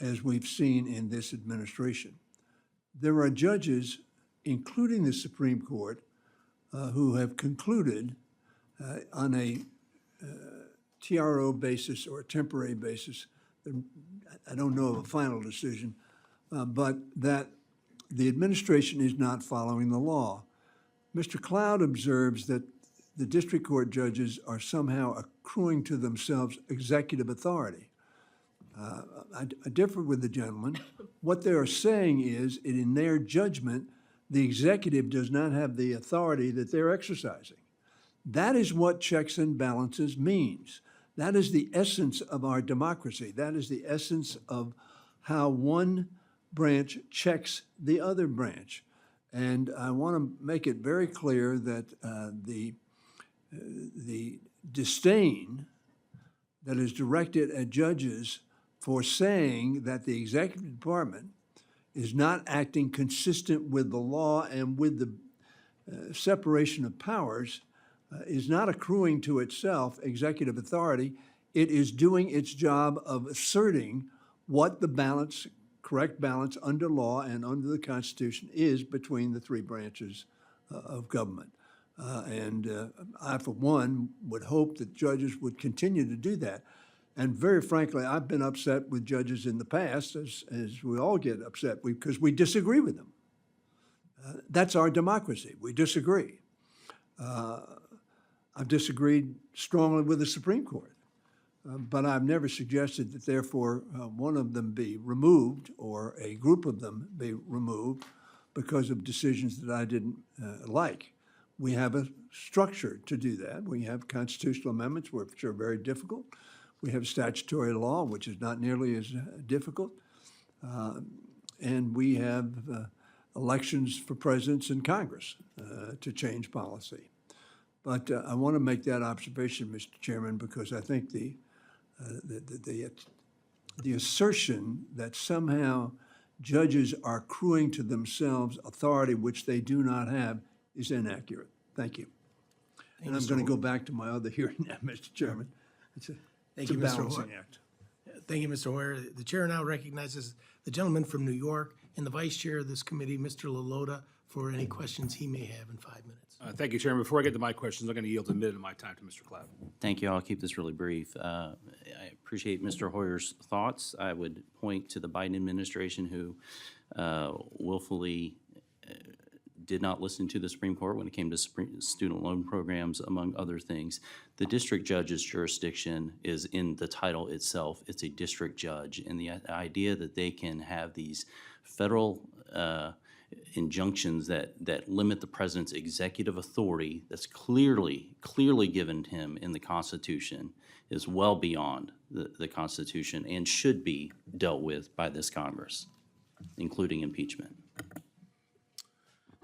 as we've seen in this administration. There are judges, including the Supreme Court, who have concluded on a TRO basis or a temporary basis, I don't know of a final decision, but that the administration is not following the law. Mr. Cloud observes that the district court judges are somehow accruing to themselves executive authority. I differ with the gentleman. What they are saying is, in their judgment, the executive does not have the authority that they're exercising. That is what checks and balances means. That is the essence of our democracy. That is the essence of how one branch checks the other branch. And I want to make it very clear that the disdain that is directed at judges for saying that the executive department is not acting consistent with the law and with the separation of powers is not accruing to itself executive authority. It is doing its job of asserting what the balance, correct balance under law and under the Constitution is between the three branches of government. I, for one, would hope that judges would continue to do that. And very frankly, I've been upset with judges in the past, as we all get upset because we disagree with them. That's our democracy. We disagree. I've disagreed strongly with the Supreme Court, but I've never suggested that therefore one of them be removed or a group of them be removed because of decisions that I didn't like. We have a structure to do that. We have constitutional amendments, which are very difficult. We have statutory law, which is not nearly as difficult. And we have elections for presidents and Congress to change policy. But I want to make that observation, Mr. Chairman, because I think the assertion that somehow judges are accruing to themselves authority which they do not have is inaccurate. Thank you. And I'm going to go back to my other hearing now, Mr. Chairman. It's a balancing act. Thank you, Mr. Hoyer. The chair now recognizes the gentleman from New York and the vice chair of this committee, Mr. Lalota, for any questions he may have in 5 minutes. Thank you, Chairman. Before I get to my questions, I'm going to yield a minute of my time to Mr. Cloud. Thank you. I'll keep this really brief. I appreciate Mr. Hoyer's thoughts. I would point to the Biden administration who willfully did not listen to the Supreme Court when it came to student loan programs, among other things. The district judge's jurisdiction is in the title itself. It's a district judge. And the idea that they can have these federal injunctions that limit the president's executive authority that's clearly given to him in the Constitution is well beyond the Constitution and should be dealt with by this Congress, including impeachment.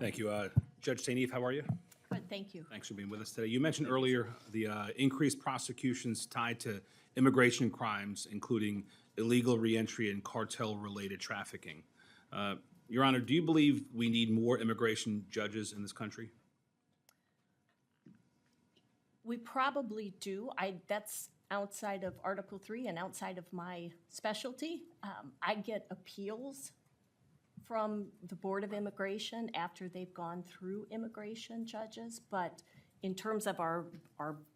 Thank you. Judge St. Eve, how are you? Good, thank you. Thanks for being with us today. You mentioned earlier the increased prosecutions tied to immigration crimes, including illegal reentry and cartel-related trafficking. Your Honor, do you believe we need more immigration judges in this country? We probably do. That's outside of Article 3 and outside of my specialty. I get appeals from the Board of Immigration after they've gone through immigration judges, but in terms of our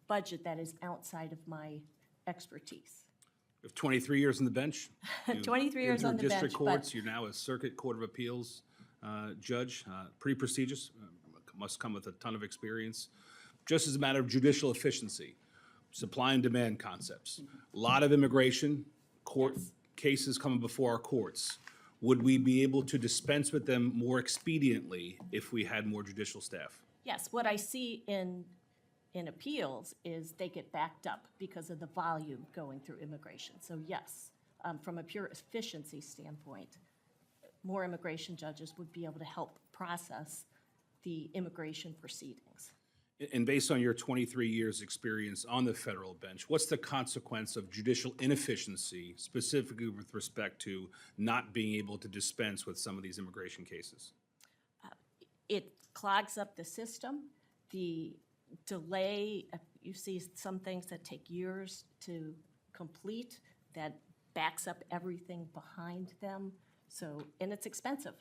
budget, that is outside of my expertise. You have 23 years on the bench. 23 years on the bench, District but courts, you're now a Circuit Court of Appeals judge, pretty prestigious. must come with a ton of experience. Just as a matter of judicial efficiency, supply and demand concepts, a lot of immigration, court cases coming before our courts. Would we be able to dispense with them more expediently if we had more judicial staff? Yes, what I see in appeals is they get backed up because of the volume going through immigration. So yes, from a pure efficiency standpoint, more immigration judges would be able to help process the immigration proceedings. And based on your 23 years' experience on the federal bench, what's the consequence of judicial inefficiency, specifically with respect to not being able to dispense with some of these immigration cases? It clogs up the system. The delay, you see some things that take years to complete, that backs up everything behind them. So, and it's expensive.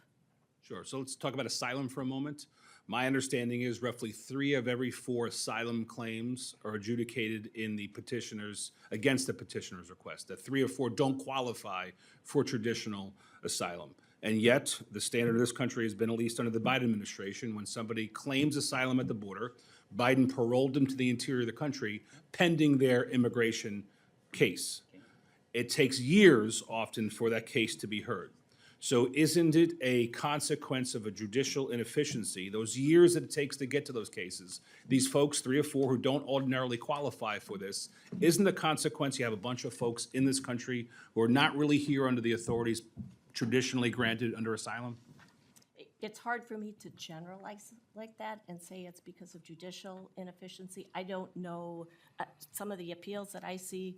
Sure. So let's talk about asylum for a moment. My understanding is roughly 3 of every 4 asylum claims are adjudicated in the petitioner's, against the petitioner's request, that 3 or 4 don't qualify for traditional asylum. And yet, the standard of this country has been, at least under the Biden administration, when somebody claims asylum at the border, Biden paroled them to the interior of the country pending their immigration case. It takes years often for that case to be heard. So isn't it a consequence of a judicial inefficiency, those years that it takes to get to those cases, these folks, 3 or 4 who don't ordinarily qualify for this, isn't the consequence you have a bunch of folks in this country who are not really here under the authorities traditionally granted under asylum? It's hard for me to generalize like that and say it's because of judicial inefficiency. I don't know, some of the appeals that I see,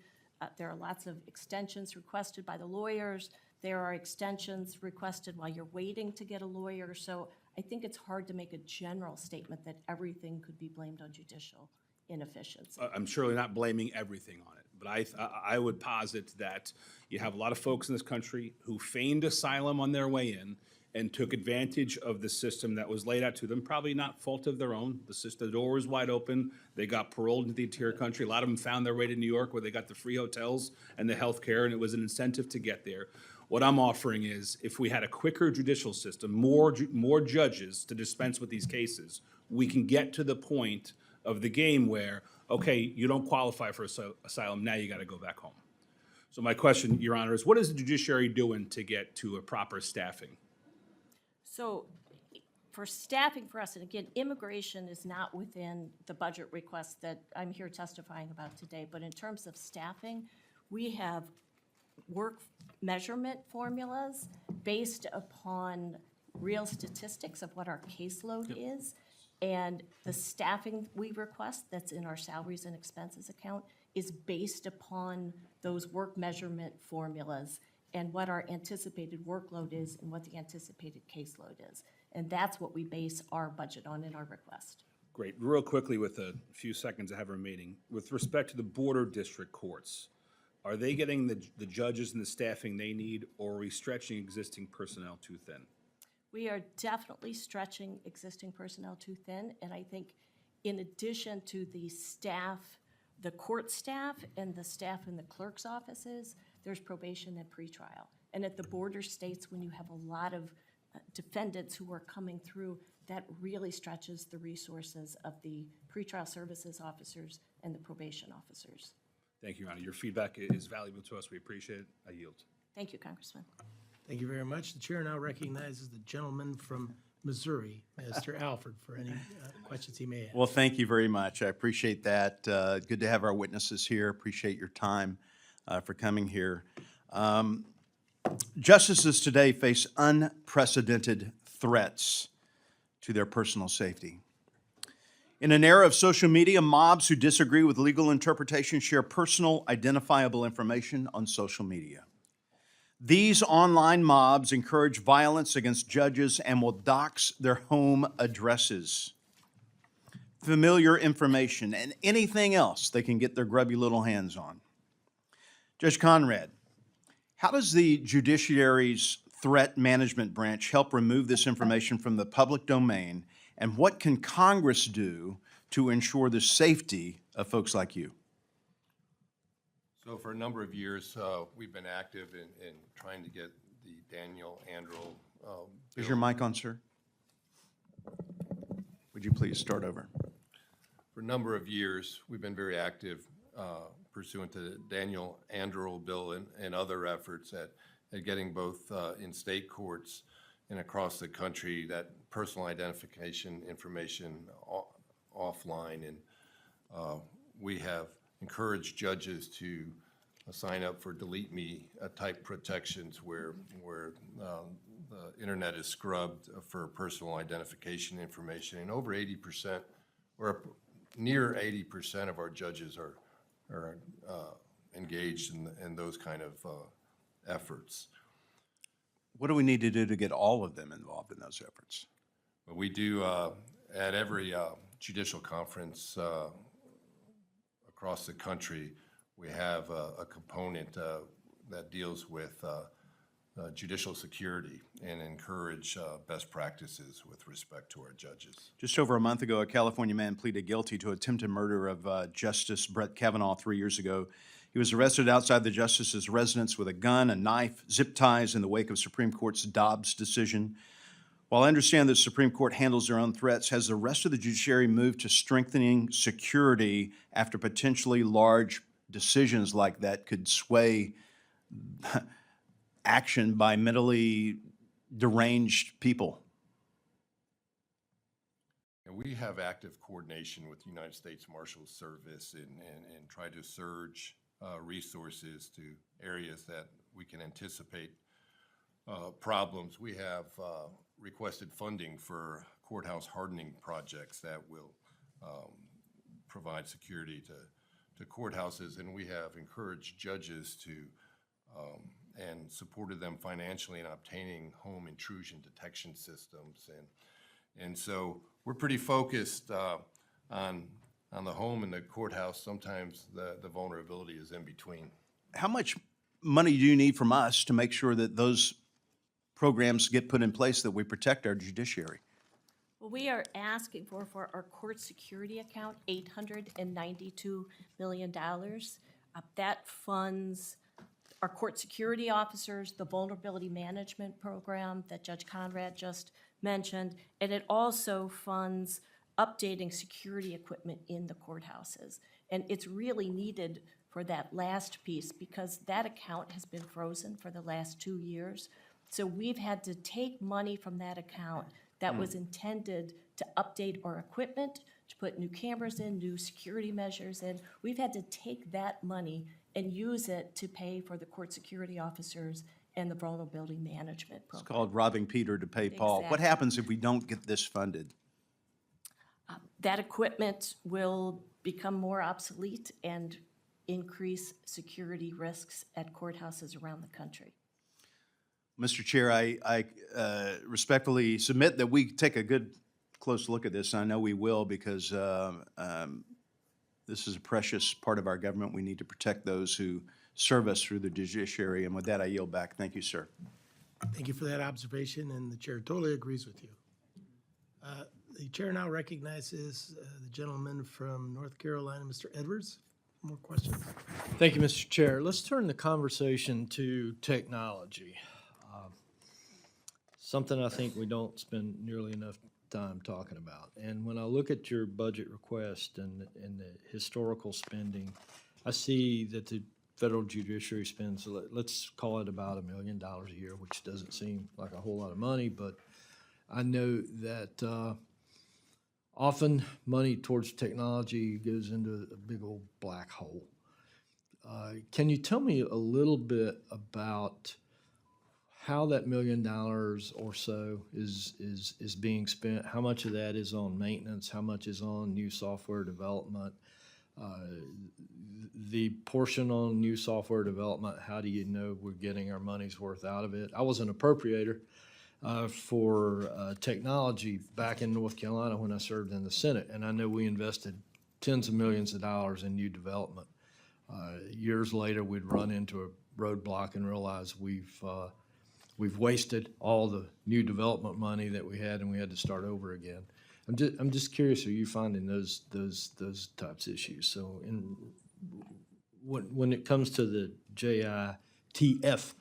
there are lots of extensions requested by the lawyers. There are extensions requested while you're waiting to get a lawyer. So I think it's hard to make a general statement that everything could be blamed on judicial inefficiency. I'm surely not blaming everything on it, but I would posit that you have a lot of folks in this country who feigned asylum on their way in and took advantage of the system that was laid out to them, probably not fault of their own. The door was wide open. They got paroled into the interior country. A lot of them found their way to New York where they got the free hotels and the health care, and it was an incentive to get there. What I'm offering is, if we had a quicker judicial system, more judges to dispense with these cases, we can get to the point of the game where, okay, you don't qualify for asylum, now you got to go back home. So my question, Your Honor, is what is the judiciary doing to get to a proper staffing? So for staffing for us, and again, immigration is not within the budget request that I'm here testifying about today, but in terms of staffing, we have work measurement formulas based upon real statistics of what our caseload is. And the staffing we request that's in our salaries and expenses account is based upon those work measurement formulas and what our anticipated workload is and what the anticipated caseload is. And that's what we base our budget on in our request. Great. Real quickly, with a few seconds I have remaining, with respect to the border district courts, are they getting the judges and the staffing they need, or are we stretching existing personnel too thin? We are definitely stretching existing personnel too thin, and I think in addition to the staff, the court staff and the staff in the clerk's offices, there's probation and pretrial. And at the border states, when you have a lot of defendants who are coming through, that really stretches the resources of the pretrial services officers and the probation officers. Thank you, Your Honor. Your feedback is valuable to us. We appreciate it. I yield. Thank you, Congressman. Thank you very much. The chair now recognizes the gentleman from Missouri, Mr. Alford, for any questions he may have. Well, thank you very much. I appreciate that. Good to have our witnesses here. Appreciate your time for coming here. Justices today face unprecedented threats to their personal safety. In an era of social media, mobs who disagree with legal interpretation share personal identifiable information on social media. These online mobs encourage violence against judges and will dox their home addresses, familiar information, and anything else they can get their grubby little hands on. Judge Conrad, how does the Judiciary's Threat Management Branch help remove this information from the public domain, and what can Congress do to ensure the safety of folks like you? So for a number of years, we've been active in trying to get the Daniel Andrew. Is your mic on, sir? Would you please start over? For a number of years, we've been very active pursuant to the Daniel Anderl bill and other efforts at getting both in state courts and across the country that personal identification information offline. And we have encouraged judges to sign up for delete me type protections where the internet is scrubbed for personal identification information. And over 80%, or near 80% of our judges are engaged in those kind of efforts. What do we need to do to get all of them involved in those efforts? We do at every judicial conference across the country, we have a component that deals with judicial security and encourage best practices with respect to our judges. Just over a month ago, a California man pleaded guilty to attempted murder of Justice Brett Kavanaugh 3 years ago. He was arrested outside the justice's residence with a gun, a knife, zip ties in the wake of Supreme Court's Dobbs decision. While I understand the Supreme Court handles their own threats, has the rest of the judiciary moved to strengthening security after potentially large decisions like that could sway action by mentally deranged people? And we have active coordination with the United States Marshals Service and try to surge resources to areas that we can anticipate problems. We have requested funding for courthouse hardening projects that will provide security to courthouses, and we have encouraged judges to and supported them financially in obtaining home intrusion detection systems. And so we're pretty focused on the home and the courthouse. Sometimes the vulnerability is in between. How much money do you need from us to make sure that those programs get put in place, that we protect our judiciary? Well, we are asking for our court security account, $892 million. That funds our court security officers, the vulnerability management program that Judge Conrad just mentioned, and it also funds updating security equipment in the courthouses. And it's really needed for that last piece because that account has been frozen for the last 2 years. So we've had to take money from that account that was intended to update our equipment, to put new cameras in, new security measures in. We've had to take that money and use it to pay for the court security officers and the vulnerability management It's program. called robbing Peter to pay Paul. What Exactly. happens if we don't get this funded? That equipment will become more obsolete and increase security risks at courthouses around the country. Mr. Chair, I respectfully submit that we take a good, close look at this. I know we will because this is a precious part of our government. We need to protect those who serve us through the judiciary. And with that, I yield back. Thank you, sir. Thank you for that observation, and the chair totally agrees with you. The chair now recognizes the gentleman from North Carolina, Mr. Edwards. More questions? Thank you, Mr. Chair. Let's turn the conversation to technology. Something I think we don't spend nearly enough time talking about. And when I look at your budget request and the historical spending, I see that the federal judiciary spends, let's call it about $1 million a year, which doesn't seem like a whole lot of money, but I know that often money towards technology goes into a big old black hole. Can you tell me a little bit about how that $1 million or so is being spent? How much of that is on maintenance? How much is on new software development? The portion on new software development, how do you know we're getting our money's worth out of it? I was an appropriator for technology back in North Carolina when I served in the Senate, and I know we invested tens of millions of dollars in new development. Years later, we'd run into a roadblock and realize we've wasted all the new development money that we had, and we had to start over again. I'm just curious, are you finding those types of issues? So when it comes to the JITF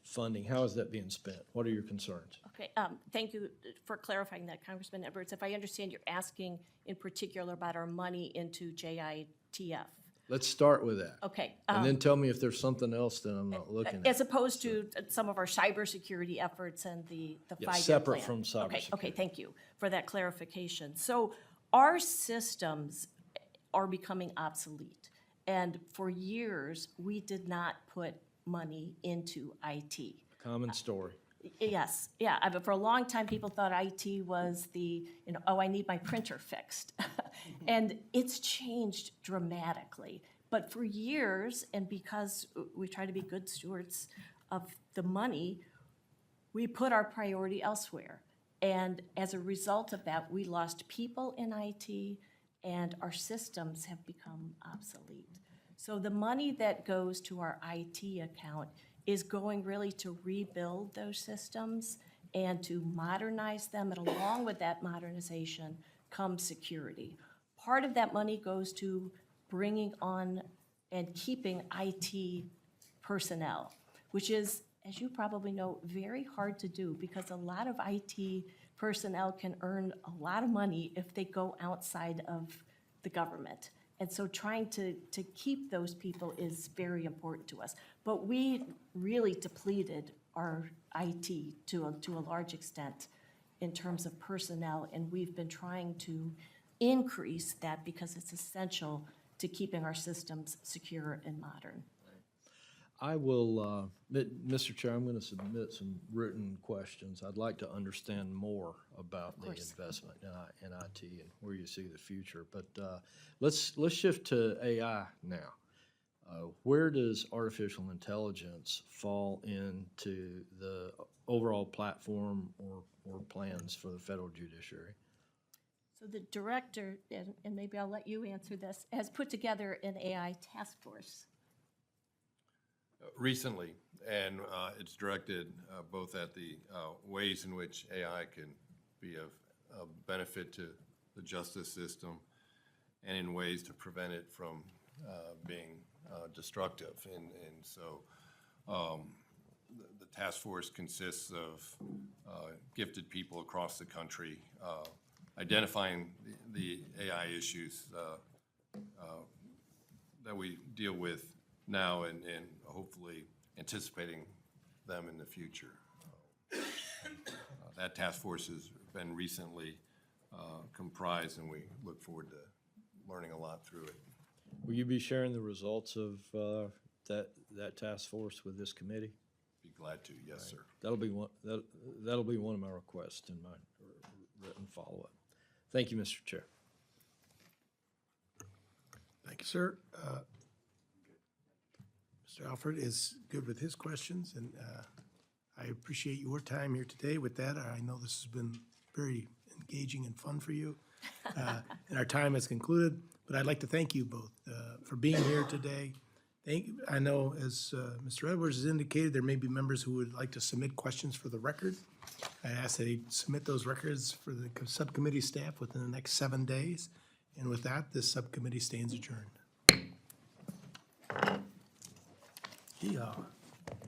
funding, how is that being spent? What are your concerns? Okay, thank you for clarifying that, Congressman Edwards. If I understand, you're asking in particular about our money into JITF. Let's start with that. Okay. And then tell me if there's something else that I'm not looking at. As opposed to some of our cybersecurity efforts and the Yeah, 5-year separate plan. from Okay, cybersecurity. thank you for that clarification. So our systems are becoming obsolete. And for years, we did not put money into IT. Common story. Yes, yeah, for a long time, people thought IT was the, oh, I need my printer fixed. And it's changed dramatically. But for years, and because we try to be good stewards of the money, we put our priority elsewhere. And as a result of that, we lost people in IT, and our systems have become obsolete. So the money that goes to our IT account is going really to rebuild those systems and to modernize them, and along with that modernization comes security. Part of that money goes to bringing on and keeping IT personnel, which is, as you probably know, very hard to do because a lot of IT personnel can earn a lot of money if they go outside of the government. And so trying to keep those people is very important to us. But we really depleted our IT to a large extent in terms of personnel, and we've been trying to increase that because it's essential to keeping our systems secure and modern. I will, Mr. Chair, I'm going to submit some written questions. I'd like to understand more about the course. investment in IT and where you see the future. But let's shift to AI now. Where does artificial intelligence fall into the overall platform or plans for the federal judiciary? So the director, and maybe I'll let you answer this, has put together an AI task force. Recently, and it's directed both at the ways in which AI can be of benefit to the justice system and in ways to prevent it from being destructive. And so the task force consists of gifted people across the country identifying the AI issues that we deal with now and hopefully anticipating them in the future. That task force has been recently comprised, and we look forward to learning a lot through it. Will you be sharing the results of that task force with this committee? Be glad to, yes, sir. That'll be one of my requests in my written follow-up. Thank you, Mr. Chair. Thank you, sir. Mr. Alford is good with his questions, and I appreciate your time here today with that. I know this has been very engaging and fun for you. And our time has concluded, but I'd like to thank you both for being here today. I know, as Mr. Edwards has indicated, there may be members who would like to submit questions for the record. I ask that he submit those records for the subcommittee staff within the next 7 days. And with that, this subcommittee stands adjourned. Yeah.